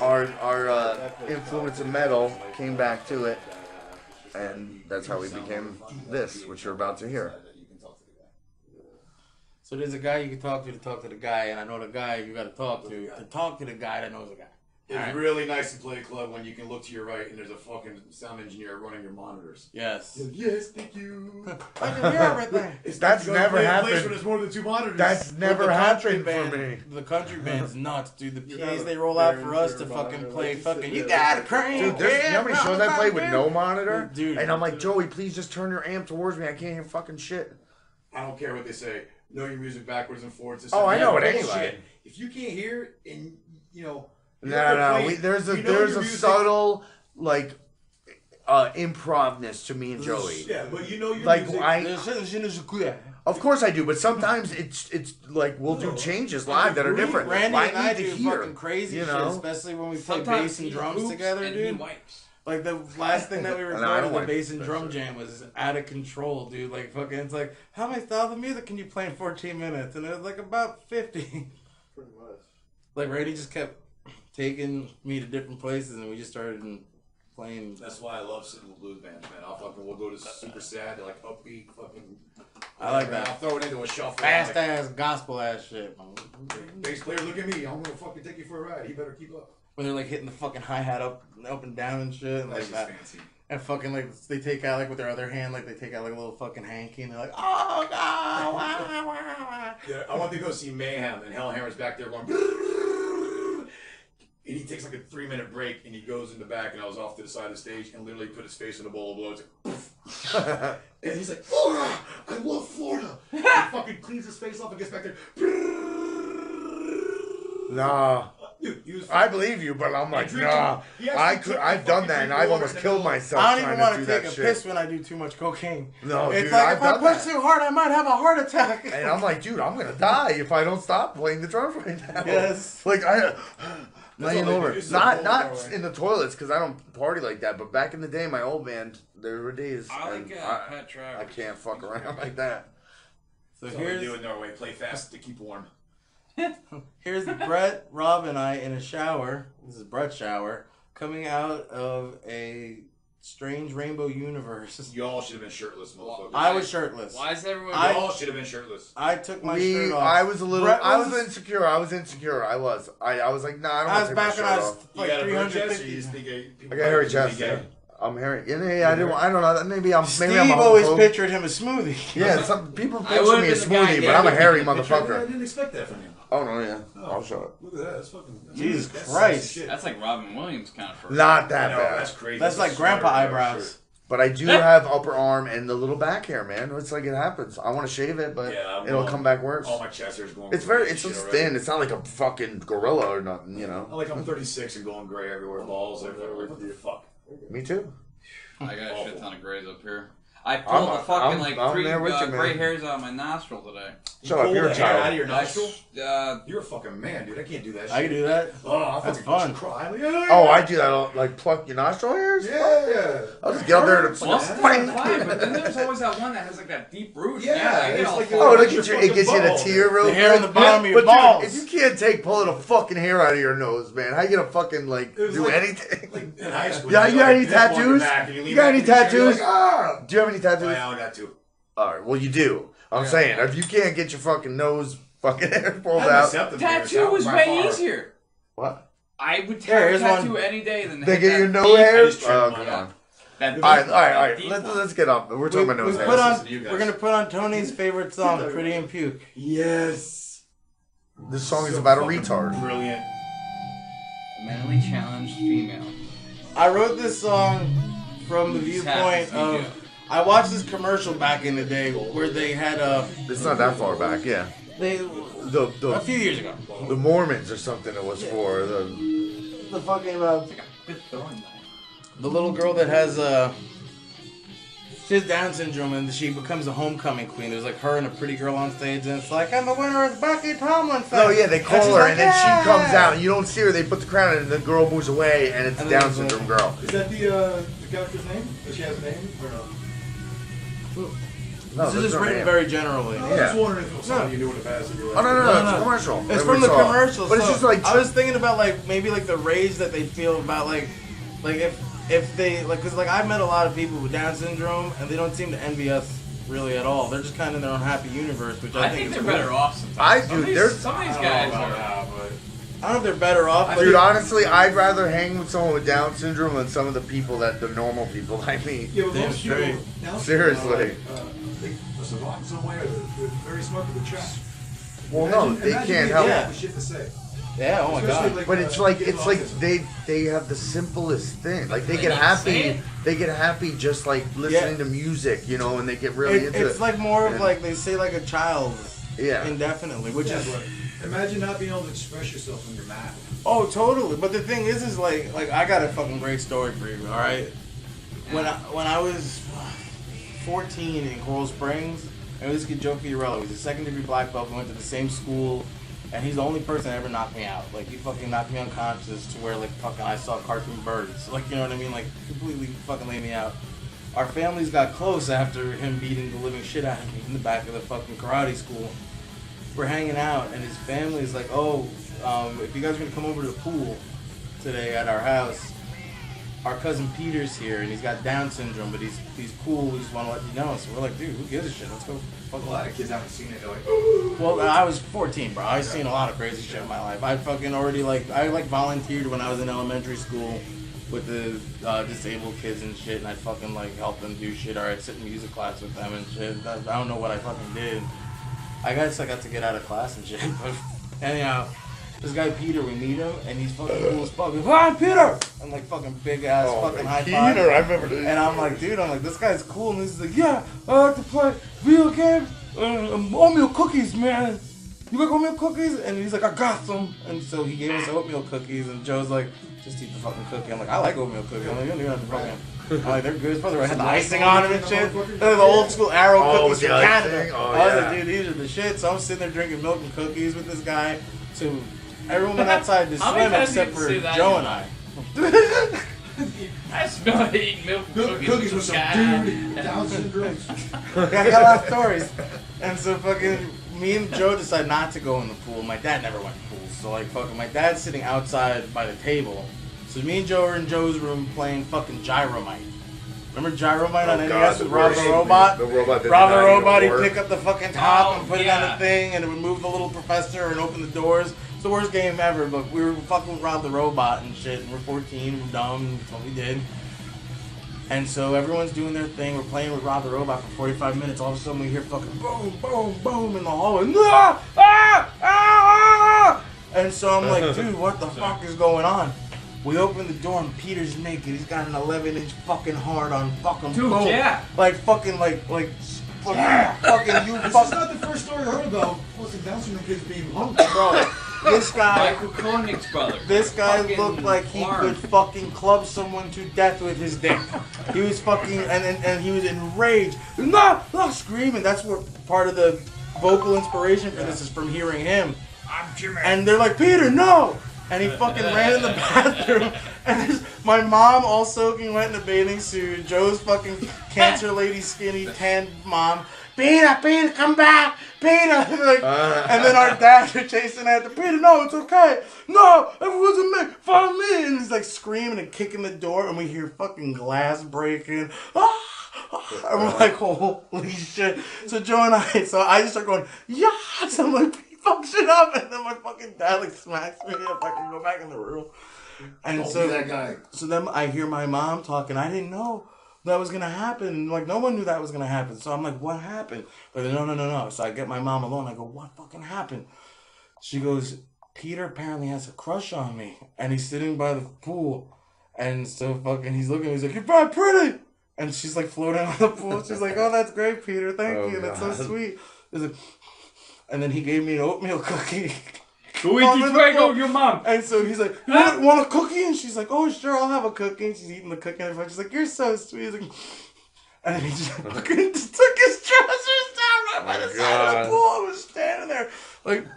our influence of metal came back to it, and that's how we became this, which you're about to hear. So there's a guy you can talk to the guy, and I know the guy you got to talk to the guy that knows the guy. It's really nice to play a club when you can look to your right and there's a fucking sound engineer running your monitors. Yes. Yes, thank you. I can hear everything. That's never Place happened. where there's more than 2 monitors. That's never The country happened for band, me. The country band's nuts, dude. The PAs they roll out for us to fucking play fucking. You gotta crank. Dude, you know how many shows I played with no monitor? Dude. And I'm like, Joey, please just turn your amp towards me. I can't hear fucking shit. I don't care what they say. Know your music backwards and forwards. Oh, I know it Bullshit. anyway. If you can't hear it and, you know... No. There's a subtle, like, improvness to me and Joey. Yeah, but you know your Like, music. Of course I do, but sometimes it's like we'll do changes live that are different. Randy I and I need to do hear, fucking crazy you shit, know? especially when we play Sometimes bass and he drums hoops together, and he dude. wipes. Like the last thing that we I recorded, don't the like bass and that drum shit. jam was out of control, dude. Like fucking, it's like, how many styles of music can you play in 14 minutes? And it was like about 50. Pretty much. Like Randy just kept taking me to different places, and we just started playing. That's why I love sitting with blues bands, man. We'll go to super sad, to like upbeat, fucking... I like that. I'll throw it into a shuffle. Fast like, ass gospel ass shit, man. bass player, look at me. I'm gonna fucking take you for a ride. You better keep up. When they're like hitting the fucking hi hat up and down and shit, and That's like just that. fancy. And fucking like they take out like with their other hand, like they take out like a little fucking hanky, and they're like, oh god, wah, wah, wah. Yeah, I want to go see Mayhem, and Hellhammer's back there going. And he takes like a 3-minute break, and he goes in the back, and I was off to the side of the stage, and literally put his face in a bowl of blow. It's like, poof. And he's like, Florida! I love Florida! He fucking cleans his face off and gets back there. Nah. Dude, he was I believe you, but I'm like, drinking. nah. He actually took I've the done fucking that, and drink I've water almost in the killed middle. myself I don't trying even want to to do take that a shit. piss when I do too much cocaine. No, It's dude, like I've if I done push that. too hard, I might have a heart attack. And I'm like, dude, I'm gonna die if I don't stop playing the drums right now. Yes. Like laying all they over. do is Not sit there. in the toilets because I don't party like that. But back in the day, my old band, there were days I and like I Pat Travers. can't fuck around like that. So That's all we do here's in Norway. Play fast to keep warm. Brett, Rob, and I in a shower. This is Brett's shower, coming out of a Strange Rainbow Universe. Y'all should have been shirtless, motherfuckers. I was shirtless. Why is everyone? Y'all should have been shirtless. I took my shirt off. I was a little. Brett I was was- insecure. I was insecure. I was. I was like, nah, I don't I want was to take my back shirt when I was off. You like got a bird chest, or 350. you just think I got hairy chest. Yeah. I'm hairy. Yeah, I didn't. I don't know. Maybe I'm. Steve Maybe I'm a always homophobe. pictured him a smoothie. Yeah, some people I picture would've me a been the guy smoothie, but I'm a gave hairy I motherfucker. didn't expect that from you. Oh no, yeah. I'll show it. Look at that. That's fucking. Jesus that's Christ. shit. That's like Robin Williams kind of first. Not I that know, bad. that's crazy. That's like Smart grandpa about eyebrows. shit. But I do have upper arm and the little back hair, man. It's like it happens. I want to shave it, but Yeah, it'll well, come back worse. All my chest hair's going. It's gray very. and It's shit just already. thin. It's not like a fucking gorilla or nothing, you know. Like I'm 36 and going gray everywhere, balls everywhere. What the fuck? Me too. I got a shit ton of grays up here. I pulled the fucking I'm three there with you, man. gray hairs out of my nostril today. Shut up, Pull you're the a hair out of child. your nostril? Uh, You're a fucking man, dude. I can't do that shit. I can do that. Oh, I'll That's fucking fun. cry. Like, yeah, Oh, I do that. Like pluck your nostril hairs. Yeah. I'll just get up there and well, fucking that's fine, but then there's always that one that has like that deep root. Yeah, I get it's all like full- Oh, look Your at you! It fucking gets you in a butthole, tear real The hair on quick. the bottom of your But balls. dude, if you can't take pulling a fucking hair out of your nose, man, how you gonna fucking like It was do like- anything? Like in high school. Yeah, you you got like any this on your tattoos? back and You lean got back any in your chair, you're tattoos? like, ah! Do you have any Oh, tattoos? yeah, I got two. All right, well you do. I'm Yeah. saying if you can't get your fucking nose fucking hair pulled I had my out, septum hairs Tattoo out was by way far. easier. what? I would Here, tear a here's tattoo one. any day than They hit get that your no deep- hair? just trimmed Oh mine. come on! That All right, deep- all right, that all right. deep Let's one. let's get up. We're talking about nose we hairs. put on, Listen to you guys. we're gonna put on Tony's favorite song, Pretty and Puke. Yes. This song is So about a fucking retard. Brilliant. Mentally challenged female. I wrote this song from the Just happens viewpoint to be of. I watched this commercial back in the day where they had It's not that far back, yeah. they The a few years ago. the Mormons or something it was for. The fucking Good throwing knife. the little girl that has she has Down syndrome and she becomes a homecoming queen. There's like her and a pretty girl on stage and it's like I'm the winner of the Becky Tomlin Fest. No, yeah, they And call she's her like, and then "Yeah." she comes out. And you don't see her. They put the crown in and the girl moves away and it's And Down then syndrome girl. Is that the character's name? Does she have a name or no? No, This is that's just her written name. very generally. I was just Yeah. wondering if it was something you knew in the past. Oh no, No, it's no. a commercial. It's that from we the saw. commercial. But it's so just like I was thinking about like maybe like the rage that they feel about like if they like because like I've met a lot of people with Down syndrome and they don't seem to envy us really at all. They're just kind of in their own happy universe, which I, I think is they're cool. better off sometimes. I Some do. of these- There's- some of these I don't guys know about are. that, but I don't know if they're better off. But Dude, honestly, I'd rather hang with someone with Down syndrome than some of the people that the normal people I meet. yeah, but Damn those people straight. now Seriously. they survive in some way. They're very smart with the chat. Well, no, they can't help. Yeah. Shit to say. yeah, oh my Especially, god. But it's like kids it's like autism. they have the simplest thing. Like they They get don't say happy. it. They get happy just like listening to music, you know, and they get really into It's it. like more of And- like they say like a child Yeah. indefinitely, which Yeah, is but imagine not being able to express yourself when you're mad. oh totally. But the thing is like I got a fucking great story for you. All right, when I was 14 in Coral Springs, and this kid Joe Fiorello, he's a second degree black belt. We went to the same school, and he's the only person that ever knocked me out. Like he fucking knocked me unconscious to where like fucking I saw cartoon birds. Like you know what I mean? Like completely fucking laid me out. Our families got close after him beating the living shit out of me in the back of the fucking karate school. We're hanging out, and his family's like, "Oh, if you guys are gonna come over to the pool today at our house, our cousin Peter's here, and he's got Down syndrome, but he's cool. We just want to let you know." So we're like, "Dude, who gives a shit? Let's go." A lot of kids haven't seen it. They're like, Well, I was 14, bro. I've seen a lot of crazy shit in my life. I fucking already I volunteered when I was in elementary school with the disabled kids and shit, and I'd fucking like help them do shit, or I'd sit in music class with them and shit. I don't know what I fucking did. I guess I got to get out of class and shit. But anyhow, this guy Peter, we meet him, and he's fucking cool as fuck. He's like, "Hi, Peter!" I'm like fucking big ass fucking high five. Peter, I remember this. And I'm like, dude, this guy's cool. And he's like, yeah, I like to play video games, oatmeal cookies, man. You like oatmeal cookies? And he's like, I got some. And so he gave us oatmeal cookies, and Joe's like, just eat the fucking cookie. I'm like, I like oatmeal cookies. I'm like, you don't even have to fucking. I'm like, they're good. It's probably had the icing on them and shit. They're the old school Arrow Oh, cookies with the from Canada. icing? Oh, I was yeah. like, dude, these are the shit. So I'm sitting there drinking milk and cookies with this guy. So everyone went outside to How many swim times except did for you say that Joe in and I. I smell like eating milk and cookies with some God. dude Down syndrome. I got a lot of stories. And so fucking me and Joe decided not to go in the pool. My dad never went to pools. So like fucking my dad's sitting outside by the table. So me and Joe are in Joe's room playing fucking Gyromite. Remember Gyromite on Oh, NES God, with the Rob the worst. Robot? The robot that Rob the did not even Robot, he'd work. pick up the fucking top Oh, and put it on the yeah. thing, and it would move the little professor and open the doors. It's the worst game ever, but we were fucking with Rob the Robot and shit. And we're 14, we're dumb, that's what we did. And so everyone's doing their thing. We're playing with Rob the Robot for 45 minutes. All of a sudden, we hear fucking boom, boom, boom in the hallway. Ah, ah, ah, ah. And so I'm like, dude, what the fuck is going on? We open the door and Peter's naked. He's got an 11-inch fucking hard on fucking Dude, boom. yeah. Like fucking fucking you This is fucking not the first story I heard about fucking Down syndrome kids being hung. bro. This guy. Michael Koenig's brother. This guy Fucking looked like he arm. could fucking club someone to death with his dick. He was fucking, and he was enraged. No, screaming. That's what part of the vocal inspiration for this is from hearing him. I'm Jimmy. And they're like, Peter, no! And he fucking ran in the bathroom. And there's my mom all soaking wet in a bathing suit. Joe's fucking cancer lady, skinny, tan mom. Peter, come back! Peter! Like, and then our dads are chasing after Peter, no, it's okay. No, it wasn't me. Follow me. And he's like screaming and kicking the door, and we hear fucking glass breaking. Ah! And we're like, holy shit. So Joe and I just start going, yes! I'm like, fuck shit up. And then my fucking dad like smacks me if I can go back in the room. And Don't so be that guy. So then I hear my mom talking. I didn't know that was gonna happen. Like no one knew that was gonna happen. So I'm like, what happened? But no. So I get my mom alone. I go, what fucking happened? She goes, Peter apparently has a crush on me, and he's sitting by the pool, and so fucking he's looking. He's like, you're very pretty, and she's like floating on the pool. She's like, oh, that's great, Peter. Thank you. That's so sweet. He's like, and then he gave me an oatmeal cookie. Luigi Fuego, your mom. And so he's like, you want a cookie? And she's like, oh, sure, I'll have a cookie. And she's eating the cookie. And she's like, you're so sweet. He's like, and then he just fucking just took his trousers down right by the side of the pool. I was standing there, like,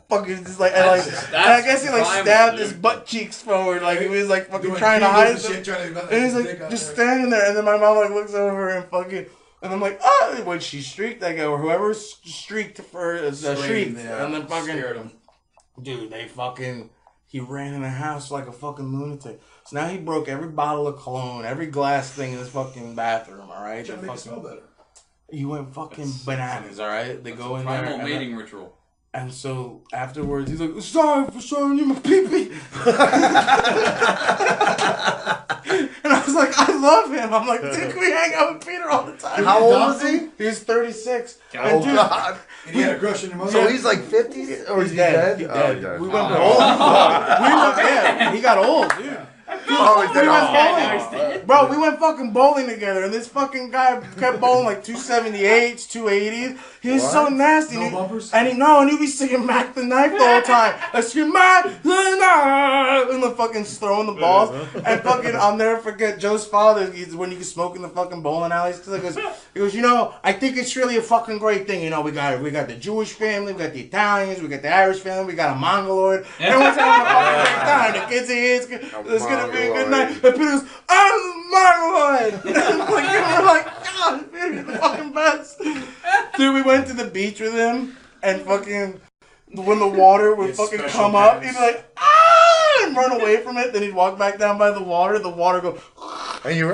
fucking just like, and I guess he like stabbed his butt cheeks forward. Like, he was like fucking trying to hide them. And he's like, just standing there. And then my mom like looks over and fucking, and I'm like, oh, when she streaked that guy, or whoever streaked for shrieked. And then fucking scared him. Dude, he ran in the house like a fucking lunatic. So now he broke every bottle of cologne, every glass thing in this fucking bathroom, alright? Trying to make it smell better. You went fucking bananas, alright? They go in there. Primal mating ritual. And so afterwards, he's like, sorry for showing you my pee-pee. And I was like, I love him. I'm like, dude, we hang out with Peter all the time. How old was he? He was 36. Oh, dude, God. And he had a crush on your mother. So he's like 50? Or is he dead? He's Oh, dead. he's dead. We went yeah, he got old, dude. Oh, he's dead. Bowling. Bro, we went fucking bowling together, and this fucking guy kept bowling like 278s, 280s. He was so nasty. No bumpers? And he'd be singing Mac the Knife the whole time. I scream Mac the Knife, and the fucking throwing the balls. And fucking, I'll never forget Joe's father. When you can smoke in the fucking bowling alleys, he goes, you know, I think it's really a fucking great thing. You know, we got the Jewish family, we got the Italians, we got the Irish family, we got a Mongoloid. Everyone's having a fucking great time. The kids are here. It's gonna be a good night. And Peter goes, I'm the Mongoloid. We're like, God, Peter, you're the fucking best. Dude, we went to the beach with him, and fucking, when the water would fucking come up, he'd be like, ah, and run away from it. Then he'd walk back down by the water go, And you're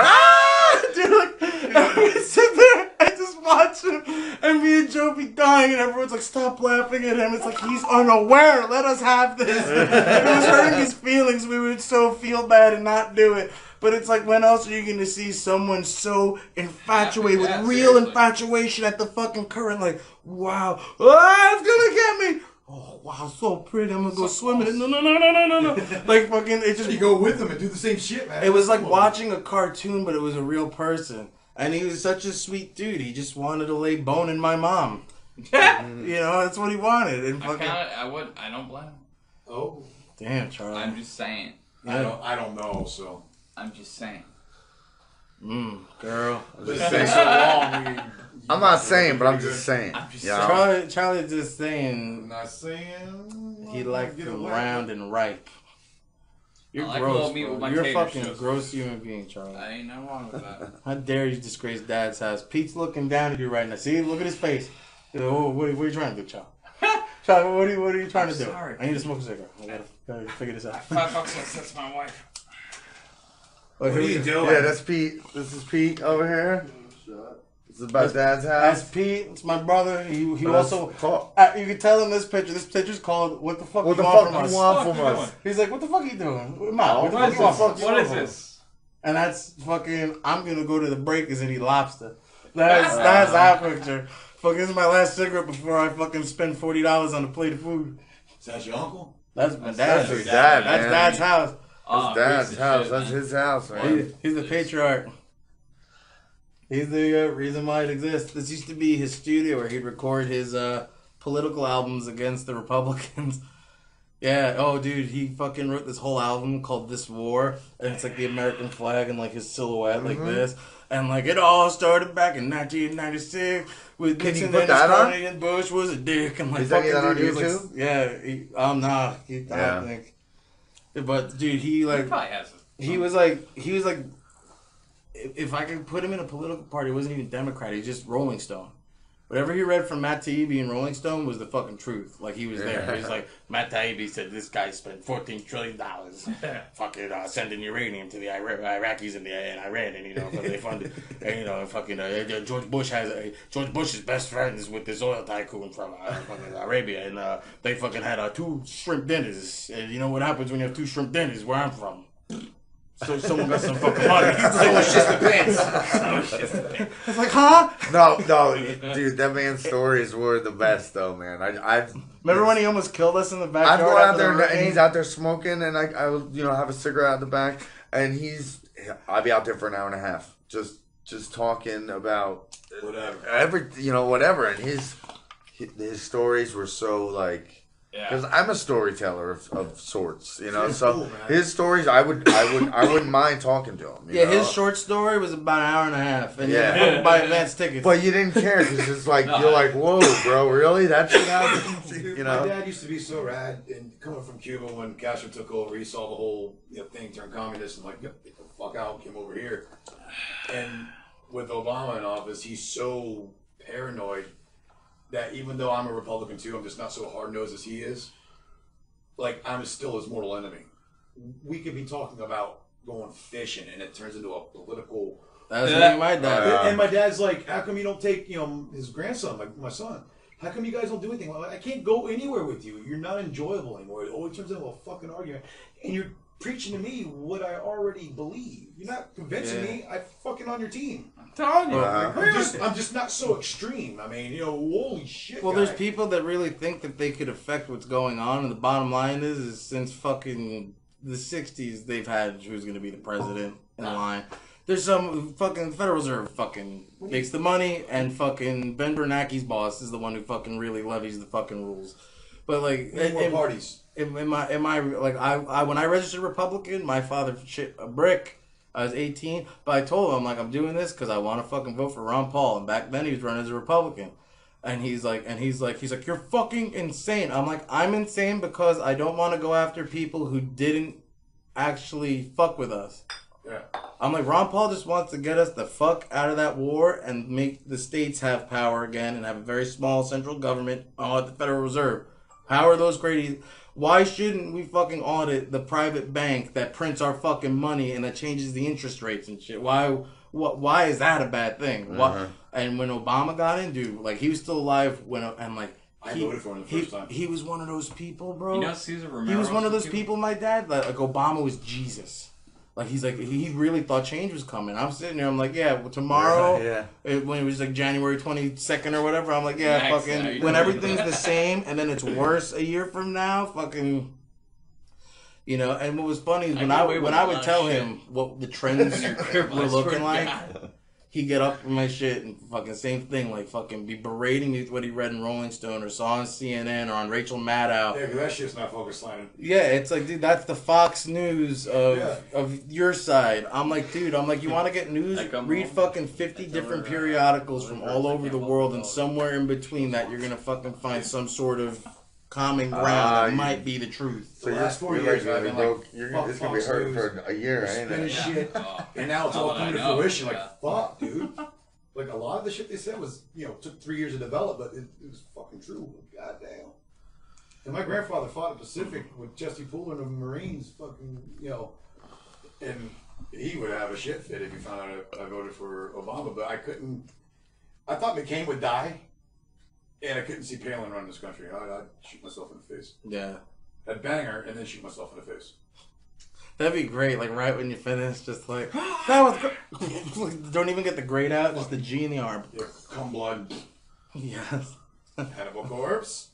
dude, like, and we'd sit there and just watch him, and me and Joe be dying, and everyone's like, stop laughing at him. It's like, he's unaware. Let us have this. If it was hurting his feelings, we would so feel bad and not do it. But it's like, when else are you going to see someone so infatuated with real seriously. infatuation at the fucking current? Like, wow, it's going to get me. Oh, wow, so pretty. I'm going to go swim in it. No. Like, fucking, it just. You go with them and do the same shit, man. It was like watching a cartoon, but it was a real person. And he was such a sweet dude. He just wanted to lay bone in my mom. You know, that's what he wanted. And fucking, I don't blame him. Oh, damn, Charlie. I'm just saying. I don't know. So I'm just saying. Girl. it's been so long. I'm not saying, but I'm just saying. I'm just Yeah. Charlie's just saying I'm not saying he liked them round and ripe. You're I like gross, little meat bro. with my You're a tater fucking chips. gross human being, Charlie. I ain't nothing wrong with that. How dare you disgrace Dad's house? Pete's looking down at you right now. See, look at his face. Oh, what are you trying to do, Charlie? Charlie, what are you trying to do? I'm sorry. I need to smoke a cigarette. I gotta figure this out. $5, that's my wife. $5, that's my wife. $5. That's my wife. What are you doing? Yeah, that's Pete. This is Pete over here. This is about Dad's house. That's Pete. It's my brother. He That's also. Paul. You can tell in this picture. This picture's called "What the fuck What you the want fuck from you us?" want from us? He's like, "What the fuck are you doing, Mom? What the What fuck you want from us?" What is this? And that's fucking. I'm gonna go to the Breakers and eat lobster. That's our picture. Fuck, this is my last cigarette before I fucking spend $40 on a plate of food. Is that your uncle? That's my dad. That's his dad, That's man. Dad's house. Oh, Dad's piece of house. shit, That's man. his house, man. He's the patriarch. He's the reason why it exists. This used to be his studio where he'd record his political albums against the Republicans. Yeah, oh dude, he fucking wrote this whole album called This War, and it's like the American flag and like his silhouette like this. And like it all started back in 1996 with Can you Nixon put and that on? and Bush was a dick and like Is that fucking on dude, he was, YouTube? like, yeah, nah, I Yeah. don't think. But dude, he He like probably has it. he was like if I could put him in a political party, it wasn't even Democrat. He's just Rolling Stone. Whatever he read from Matt Taibbi and Rolling Stone was the fucking truth. Like he was there. He was like, Matt Taibbi said this guy spent $14 trillion fucking sending uranium to the Iraqis and Iran, and you know they funded. And, you know, fucking George Bush's best friend is with this oil tycoon from fucking Arabia, and they fucking had 2 shrimp dinners. And you know what happens when you have 2 shrimp dinners? Where I'm from. So someone got some fucking money. He's like, Just the pants. it's like, huh? No, dude, that man's stories were the best, though, man. I've Remember when he almost killed us in the I'd backyard? go out after there the and hurricane? he's out there smoking, and I will, have a cigarette out the back, and I'd be out there for an hour and a half, just talking about Whatever. whatever, and his stories were so like. Because I'm a storyteller of sorts, That's so cool, man. his stories I wouldn't mind talking to him. you Yeah, know? his short story was about an hour and a half, and Yeah. you had to buy advance tickets. But you didn't care because it's like you're like, whoa, bro, really? That shit happened? Dude, You my know? dad used to be so rad, and coming from Cuba when Castro took over, he saw the whole thing turn communist, and like, get the fuck out, came over here. And with Obama in office, he's so paranoid that even though I'm a Republican too, I'm just not so hard nosed as he is. Like, I'm still his mortal enemy. We could be talking about going fishing, and it turns into a political. That's me and my dad. And my dad's like, how come you don't take, his grandson, like my son? How come you guys don't do anything? Well, I can't go anywhere with you. You're not enjoyable anymore. It always turns into a fucking argument. And you're preaching to me what I already believe. You're not convincing me. I'm fucking on your team. I'm telling you. Uh-huh. I agree with you. I'm just not so extreme. I mean, holy shit. Well, guy. there's people that really think that they could affect what's going on, and the bottom line is since fucking the 60s, they've had who's going to be the president in line. There's some fucking Federal Reserve fucking makes the money, and fucking Ben Bernanke's boss is the one who fucking really levies the fucking rules. But like, Need more parties. in my like I when I registered Republican, my father shit a brick. I was 18, but I told him I'm doing this because I want to fucking vote for Ron Paul, and back then he was running as a Republican, and he's like you're fucking insane. I'm like, I'm insane because I don't want to go after people who didn't actually fuck with us. Yeah. I'm like, Ron Paul just wants to get us the fuck out of that war and make the states have power again and have a very small central government at the Federal Reserve. How are those crazy? Why shouldn't we fucking audit the private bank that prints our fucking money and that changes the interest rates and shit? Why is that a bad thing? Why? And when Obama got in, dude, like he was still alive I voted for him the first time. He was one of those people, bro. You know Cesar Romero? He was one of those people, my dad. Like Obama was Jesus. Like he really thought change was coming. I'm sitting there, I'm like, yeah, well, tomorrow, when it was like January 22nd or whatever, I'm like, yeah, Next, fucking, when everything's the same and then it's worse a year from now, fucking, And what was funny is when I would tell him what the trends were looking like, he'd get up from my shit and fucking same thing, like fucking be berating me with what he read in Rolling Stone or saw on CNN or on Rachel Maddow. Yeah, because that shit's not focus lining. Yeah, it's like, dude, that's the Fox News of your side. I'm like, dude, you want to get news? Read fucking 50 different periodicals from all over the world, and somewhere in between that, you're going to fucking find some sort of common ground that might be the truth. So the last 4 years, I've been like, it's gonna be hurting for a year, ain't spinning it? shit, and now it's all coming to fruition. Like, fuck, dude. Like a lot of the shit they said was, took 3 years to develop, but it was fucking true. Goddamn. And my grandfather fought in the Pacific with Jesse Pooler and the Marines, fucking, and he would have a shit fit if he found out I voted for Obama, but I couldn't. I thought McCain would die, and I couldn't see Palin run this country. I'd shoot myself in the face. Yeah. I'd bang her and then shoot myself in the face. That'd be great. Like right when you finish, just like that was great. Don't even get the grade out, just the G in the arm. Yeah, cum blood. Yes. Hannibal Corpse.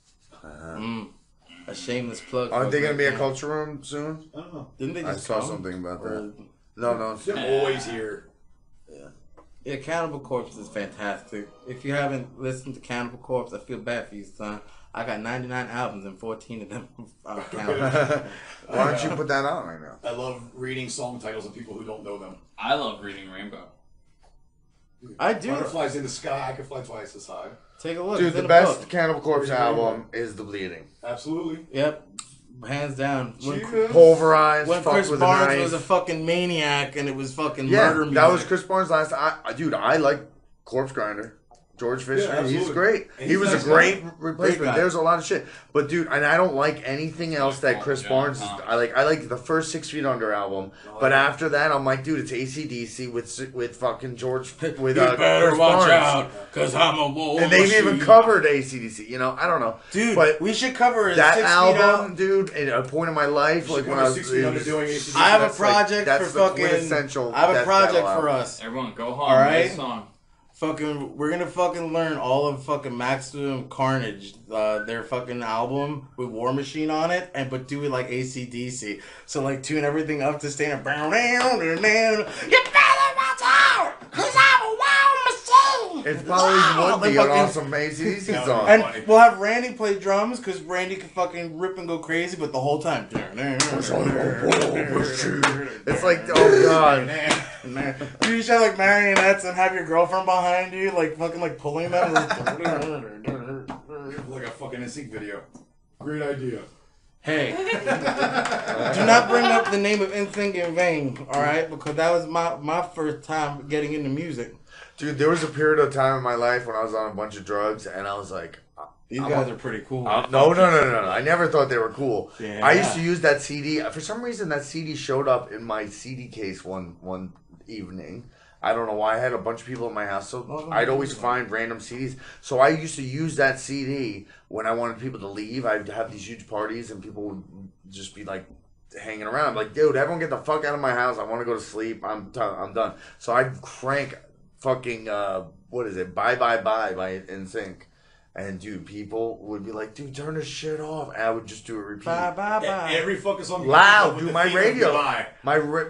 A shameless plug. Aren't they for gonna be a great culture room soon? I don't know. Didn't they I just saw come? something about Or- that. No. They're always here. Yeah, Cannibal Corpse is fantastic. If you haven't listened to Cannibal Corpse, I feel bad for you, son. I got 99 albums and 14 of them are Cannibal. Why don't you put that on right now? I love reading song titles of people who don't know them. I love reading Rainbow. I do. Butterflies in the sky. I can fly twice as high. Take a look. Dude, It's the in best book. Cannibal Corpse Reading album is The Bleeding. Absolutely. Yep. Hands down. Pulverized, When fucked Chris with a Barnes knife. was a fucking maniac and it was fucking Yeah, murder music. that was Chris Barnes' last. Dude, I like Corpse Grinder. George Fisher, Yeah, he's absolutely. great. And He he's was nice a great guy. replacement. guy. There's a lot of shit, but dude, and I don't like anything else that Chris Yeah, Barnes. Thomas. I like the first 6 Feet Under album, but after that, I'm like, dude, it's AC/DC with fucking George with You better Chris watch Barnes. out, cause I'm a war And they've even machine. covered AC/DC. You know, I don't know, Dude, but we should cover it. that 6 feet album, out. dude, at a point in my life, like when I was, 6 Feet Under doing it was- AC/DC. I have a that's like- project that's for the fucking. quintessential I have a death project metal for album. us. Everyone, go home. All right. Nice song. Fucking, we're gonna fucking learn all of fucking Maximum Carnage, their fucking album with War Machine on it, but do it like AC/DC. So like tune everything up to stand. You better watch out, cause I'm a war machine. It probably would be Like an fucking- awesome AC/DC Yeah, song. And funny. we'll have Randy play drums because Randy can fucking rip and go crazy, but the whole time. It's like, oh god. You should have like marionettes and have your girlfriend behind you, like fucking like pulling them. Like a fucking NSYNC video. Great idea. Hey, do not bring up the name of NSYNC in vain, all right? Because that was my first time getting into music. Dude, there was a period of time in my life when I was on a bunch of drugs, and I was like, These guys are pretty cool. no. I never thought they were cool. Yeah. I used to use that CD. For some reason, that CD showed up in my CD case one evening. I don't know why. I had a bunch of people in my house, so I'd always find random CDs. So I used to use that CD when I wanted people to leave. I'd have these huge parties, and people would just be like hanging around. I'm like, dude, everyone get the fuck out of my house. I want to go to sleep. I'm done. So I'd crank fucking what is it? Bye by NSYNC. And dude, people would be like, dude, turn this shit off. And I would just do a repeat. Bye bye bye. Every fucking song. Loud, with dude. the My theme of radio, July.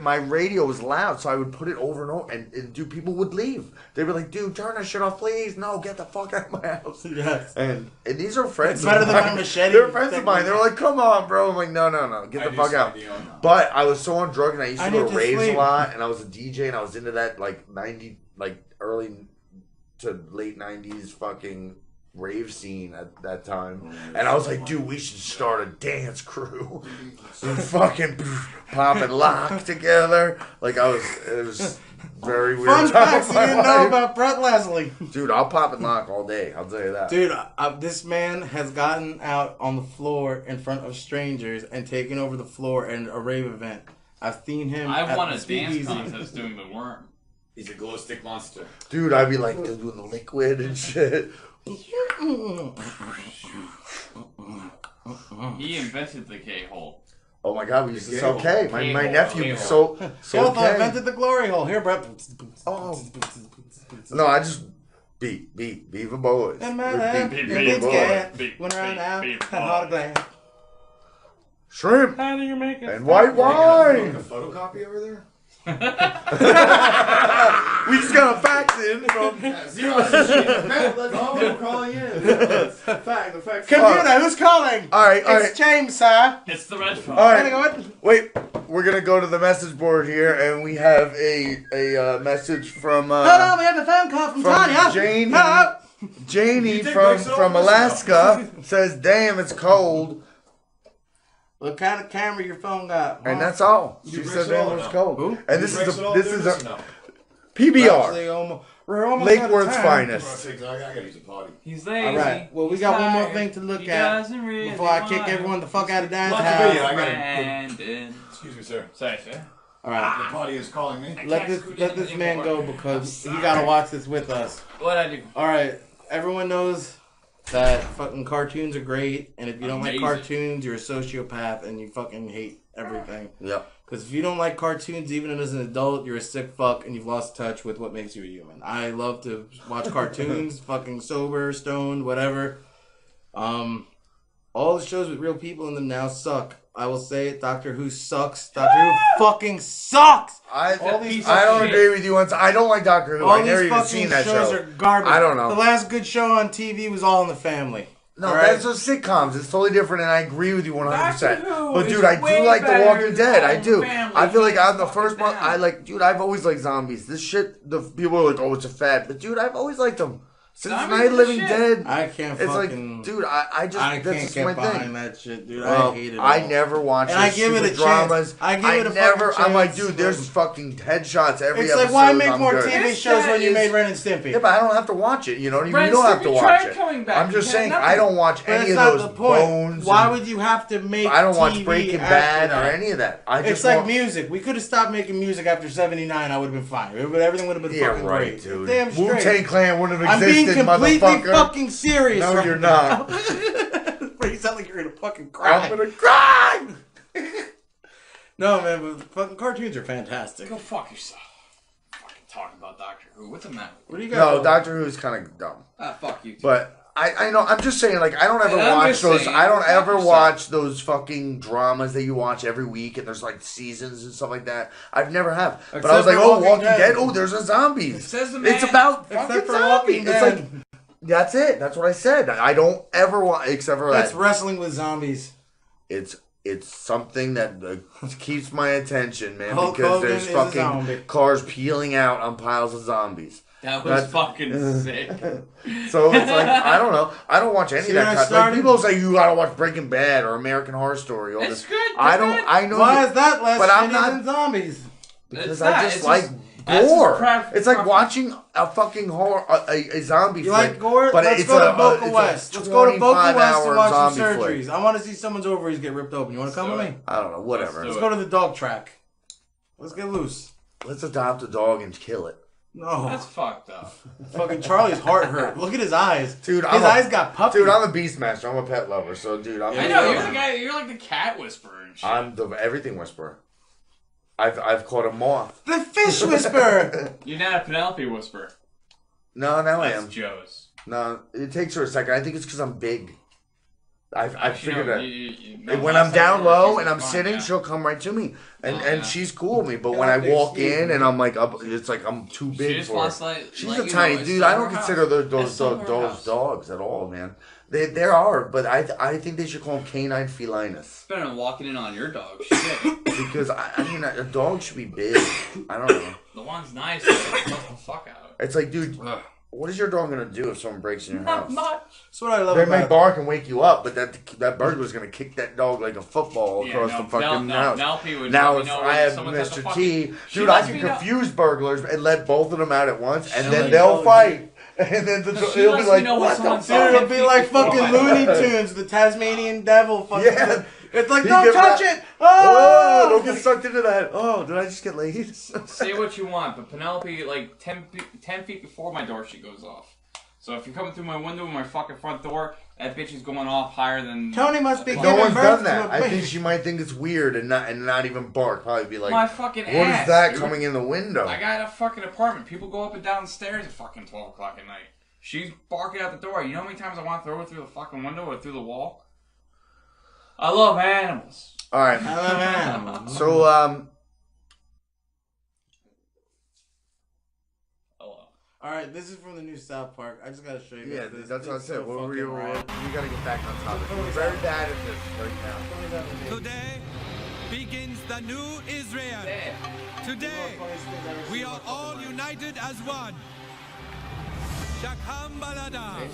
my radio was loud, so I would put it over and over, and dude, people would leave. They'd be like, dude, turn that shit off, please. No, get the fuck out of my house. Yes. And these are friends. It's better of than mine. my machete. They're friends of mine. They're like, come on, bro. I'm like, no, get I the do fuck out. slide you on. But I was so on drugs, and I used to I go need to to raves sleep. a lot, and I was a DJ, and I was into that early to late 90s fucking rave scene at that time. And I was like, dude, we should start a dance crew. And fucking pop and lock together. Like it was very weird. Fun time facts of you my didn't know life. about Brett Leslie. Dude, I'll pop and lock all day. I'll tell you that. Dude, this man has gotten out on the floor in front of strangers and taken over the floor in a rave event. I've seen him. I at won the a dance Speakeasy. contest doing the worm. He's a glow stick monster. Dude, I'd be like doing the liquid and shit. He invented the K-hole. Oh my god, we used to sell K-hole. K. My K-hole. nephew K-hole. sold Kelpa K. invented the glory hole. Here, Brett. Oh. No, I just beat the boys. In my Beat, life, beat, you beat get the boys. scared Beat, when right beat, now, beat, had hard glass. Shrimp How do you make it? and white wine. A photocopy over there? We just got a fax in from. We're calling in. The fact. Computer, who's calling? All right. It's James, sir. It's the red phone. All right. Anyway, Wait, we're gonna go to the message board here, and we have a message from hold on, we have a phone call from Tanya. Janie. Hello. Janie take from breaks over this Alaska says, "Damn, it's cold," What kind of camera your phone got? and that's all. She breaks said, it all "Damn, it's now. cold." Who? And this is a No. PBR, Actually, we're almost Lake out of Worth's time. finest. I gotta use a potty. He's lazy. All right. Well, we He's got one more tired. thing to look He at doesn't really before I kick want everyone the fuck out of Dan's Lots of house. video. I gotta- Brandon. Excuse me, sir. Sorry, sir. All right. The party is calling me. Let this man go because he gotta watch this with us. What'd I do? All right. Everyone knows that fucking cartoons are great, and if you don't like Amazing. cartoons, you're a sociopath and you fucking hate everything. Yep. Because if you don't like cartoons, even as an adult, you're a sick fuck and you've lost touch with what makes you a human. I love to watch cartoons, fucking sober, stoned, whatever. All the shows with real people in them now suck. I will say it. Doctor Who sucks. Doctor Who fucking sucks. I these don't fucking- agree with you once. I don't like Doctor Who. All I never these even fucking seen that shows show. are garbage. I don't know. The last good show on TV was All in the Family. No, All right? that's just sitcoms. It's totally different, and I agree with you 100%. Doctor Who But is dude, I way do like The better Walking than Dead. All I in do. the Family. I feel like I'm the Fuck first it one. down. I like, dude. I've always liked zombies. This shit. The people are like, oh, it's a fad, but dude, I've always liked them. Since Zombies Night are of the Living shit. Dead. I can't It's fucking... like, dude, I just I that's can't just get my behind thing. that shit, dude. Well, I hate it. I all. never watched And I those give it a stupid chance. dramas. I give it a never. fucking I'm like, chance. dude, there's fucking headshots every It's episode. like, why make I'm more good. TV This shows guy when you is- made Ren and Stimpy? Yeah, but I don't have to watch it. You know what I mean? Ren You don't have Stimpy to watch tried it. coming back. I'm just He had saying, nothing. I don't watch But any that's of not those the point. Bones. Why and- would you have to make I don't watch TV Breaking after Bad or that? any of that. I just It's like want, music. We could have stopped making music after '79. I would have been fine. Everything would have been Yeah, fucking right, great. dude. Damn straight. Wu-Tang Clan wouldn't have I'm being existed, completely motherfucker. fucking serious. No, right you're now. not. You sound like you're gonna fucking cry. I'm gonna cry. No, man, but fucking cartoons are fantastic. Go fuck yourself. Fucking talking about Doctor Who. What's the matter? What do you got? No, Doctor Who's kind of dumb. Ah, fuck you. Too. But I know. I'm just saying, like, I don't ever And I'm watch just those. saying, I don't fuck ever yourself. watch those fucking dramas that you watch every week, and there's like seasons and stuff like that. I've never have. But I was Except like, for oh, Walking Walking Dead. Dead. Oh, there's a zombies. It says the man. It's about Except fucking for zombies. Walking It's Dead. like that's it. That's what I said. I don't ever watch except for That's that. wrestling with zombies. It's something that keeps my attention, man, Hulk because Hogan there's is a fucking zombie. cars peeling out on piles of zombies. That was That's- fucking sick. So it's like I don't know. I don't watch any See of where that I kind. Like started? people say you gotta watch Breaking Bad or American Horror Story. All It's this. good, I it's don't. good. I know. Why you- is that less but I'm shitty not- than zombies? because It's I not, just it's like just- that's just gore. crap- It's like crap- watching a fucking horror, a zombie You flick. like gore? But Let's it's go to a, Boca it's West. a Let's go to Boca 25 West to hour watch some zombie surgeries. flick. I want to see someone's ovaries get ripped open. You want to come do with it. me? I don't know. Whatever. Let's Let's do go to the dog track. Let's get loose. Let's adopt a dog and kill it. No. That's fucked up. Fucking Charlie's heart hurt. Look at his eyes. Dude, His eyes got puffy. Dude, I'm a beastmaster. I'm a pet lover. So, dude, I'm. I know, you're the guy, you're like the cat whisperer and shit. I'm the everything whisperer. I've caught a moth. the fish whisperer. You're not a Penelope whisperer. No, now I That's am. Joe's. No, it takes her a second. I think it's because I'm big. I've Actually, figured no, that. no, When last I'm time down you were, low she's and I'm fine, sitting, yeah. she'll come right to me, and Oh, yeah. she's cool with me. But Yeah, when I they walk excuse in me. and I'm like up, it's like I'm too She big just for her. wants to let She's let a you tiny know, it's dude. still I don't her consider house. those It's still her those house. dogs at all, man. They are, but I think they should call them canine felinus It's better than walking in on your dog. Shit. because I mean a dog should be big. I don't know. The one's nice, but it fucks the fuck out. It's like, dude, what is your dog gonna do if someone breaks in your Not house? much. That's what I love They may about bark and wake you up, but that bird was gonna kick that dog like a football Yeah, across no, the fucking house. Penelope would Now let if me know I when have someone's at the Mr. fucking- T, She dude, I lets can me know- confuse burglars and let both of them out at once, and She then lets they'll me- fight, and then She it'll be lets me like, know when what the someone's fuck? Dude, it'll be like fucking Oh, Looney Tunes, the Tasmanian devil. Fucking Yeah. It's like, He don't get touch ra- it. Oh, Oh, don't get sucked into that. Oh, did I just get laid? Say what you want, but Penelope, like 10 feet before my door, she goes off. So if you're coming through my window in my fucking front door, that bitch is going off higher than... Tony must be No giving one's birth done to that. a I think baby. she might think it's weird and not even bark. Probably be like, my fucking what ass, is that dude? coming in the window? I got a fucking apartment. People go up and down the stairs at fucking 12 o'clock at night. She's barking out the door. You know how many times I want to throw her through the fucking window or through the wall? I love animals. All right. I love animals. So Hello. All right, this is from the new South Park. I just gotta show you. yeah, this. that's what I It's said. so What we fucking rad. gotta get back on topic. We're very bad at this right now. Today begins the new Israel. Today, we are all united as one. Shakam Balada.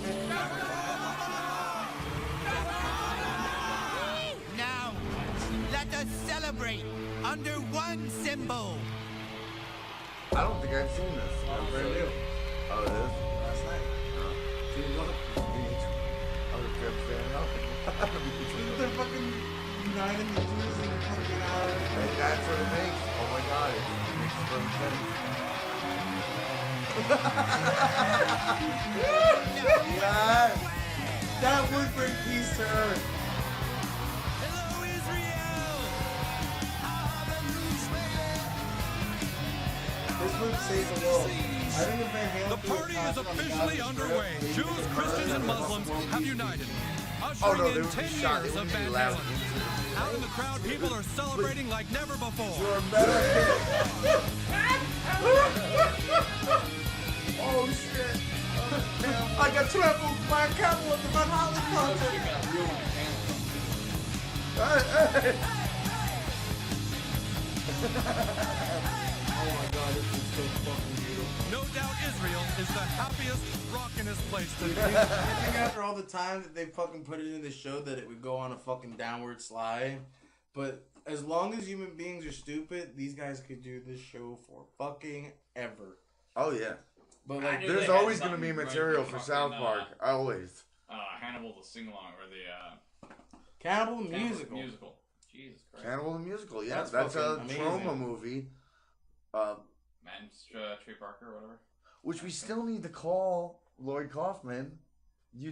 Now, let us celebrate under one symbol. I don't think I've seen this. It's brand new. Oh, it is? Last night. Oh, They're fucking. united the Jews and fucking And that's what it makes. Oh my god, it makes perfect sense. yeah, that would bring peace to earth. Hello, Israel! This would save the world. I think if Van Halen The threw a party is concert on the officially Gaza Strip, underway. maybe Jews, the Christians, and Christians Muslims have united, Oh ushering no, they in would be 10 shot. They years of wouldn't be Van allowed. Halen. Out in the crowd, people are celebrating like never before. You're American. Oh shit. I got trampled by a camel at the Van Halen concert. Oh my god, this is so fucking beautiful. No doubt Israel is the happiest, rockinest place to be. I think after all the time that they fucking put it in the show that it would go on a fucking downward slide. But as long as human beings are stupid, these guys could do this show for fucking ever. Oh yeah. But I like, knew There's they had always gonna be something material right for for South fucking, Park. Always. Hannibal the sing-along, or the, Cannibal the Cannibal musical. Jesus Christ. Cannibal the Musical, yeah. That's That's a fucking amazing. trauma movie. Man, Trey Parker, or whatever. Which we still need to call Lloyd Kaufman.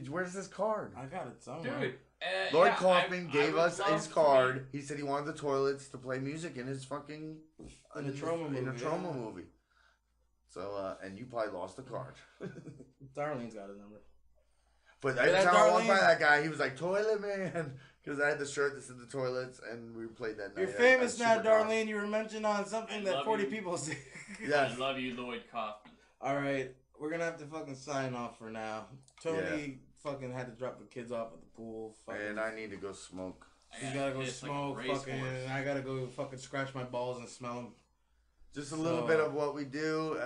Where's his card? I got it somewhere. Dude, Lloyd yeah, Kaufman I gave would us love his to card. He said he wanted the toilets to play music in his fucking In a trauma movie, In a trauma yeah. movie. So and you probably lost the card. Darlene's got his number. But every that time I walked by Darlene- that guy, he was like, "Toilet man," because I had the shirt that said the toilets, and we played that night. You're at- famous at now, Supercon. Darlene. You were mentioned on something I that love 40 you. people see. Yes. I love you, Lloyd Kaufman. Alright, we're gonna have to fucking sign off for now. Tony fucking had to drop the kids off at the pool. Fucking, And I need to go smoke. he's gotta go It's like a smoke. racehorse. Fucking, and I gotta go fucking scratch my balls and smell them. Just a little So, bit of what we do.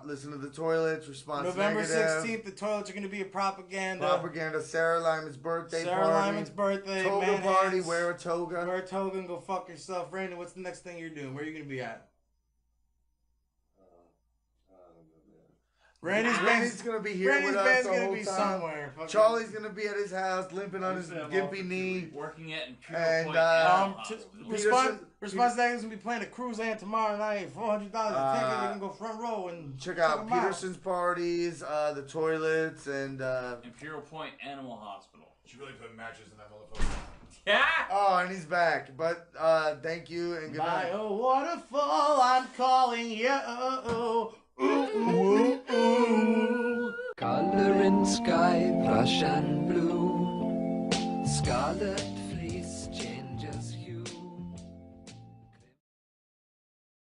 Listen to the toilets. Response November negative. 16th, the toilets are gonna be a propaganda. Propaganda. Sarah Lyman's birthday Sarah party. Lyman's birthday. Toga man party. hands. Wear a toga. Wear a toga and go fuck yourself. Brandon, what's the next thing you're doing? Where are you gonna be at? Randy's Randy's gonna be here Randy's with us band's the gonna whole be time. somewhere. Fucking- Charlie's gonna be at his house, limping on his gimpy knee. Working at Imperial And, Point Animal Peterson- Response Response Daggers gonna be playing at Cruise Land tomorrow night. $400 a ticket. You can go front row and Check out 'em Peterson's parties, the toilets, and Imperial Point Animal Hospital. Should really put matches in that motherfucker. Yeah! oh, and he's back. But thank you and good By night. a waterfall, I'm calling you. Ooh, ooh, ooh. Color in sky, Russian blue, scarlet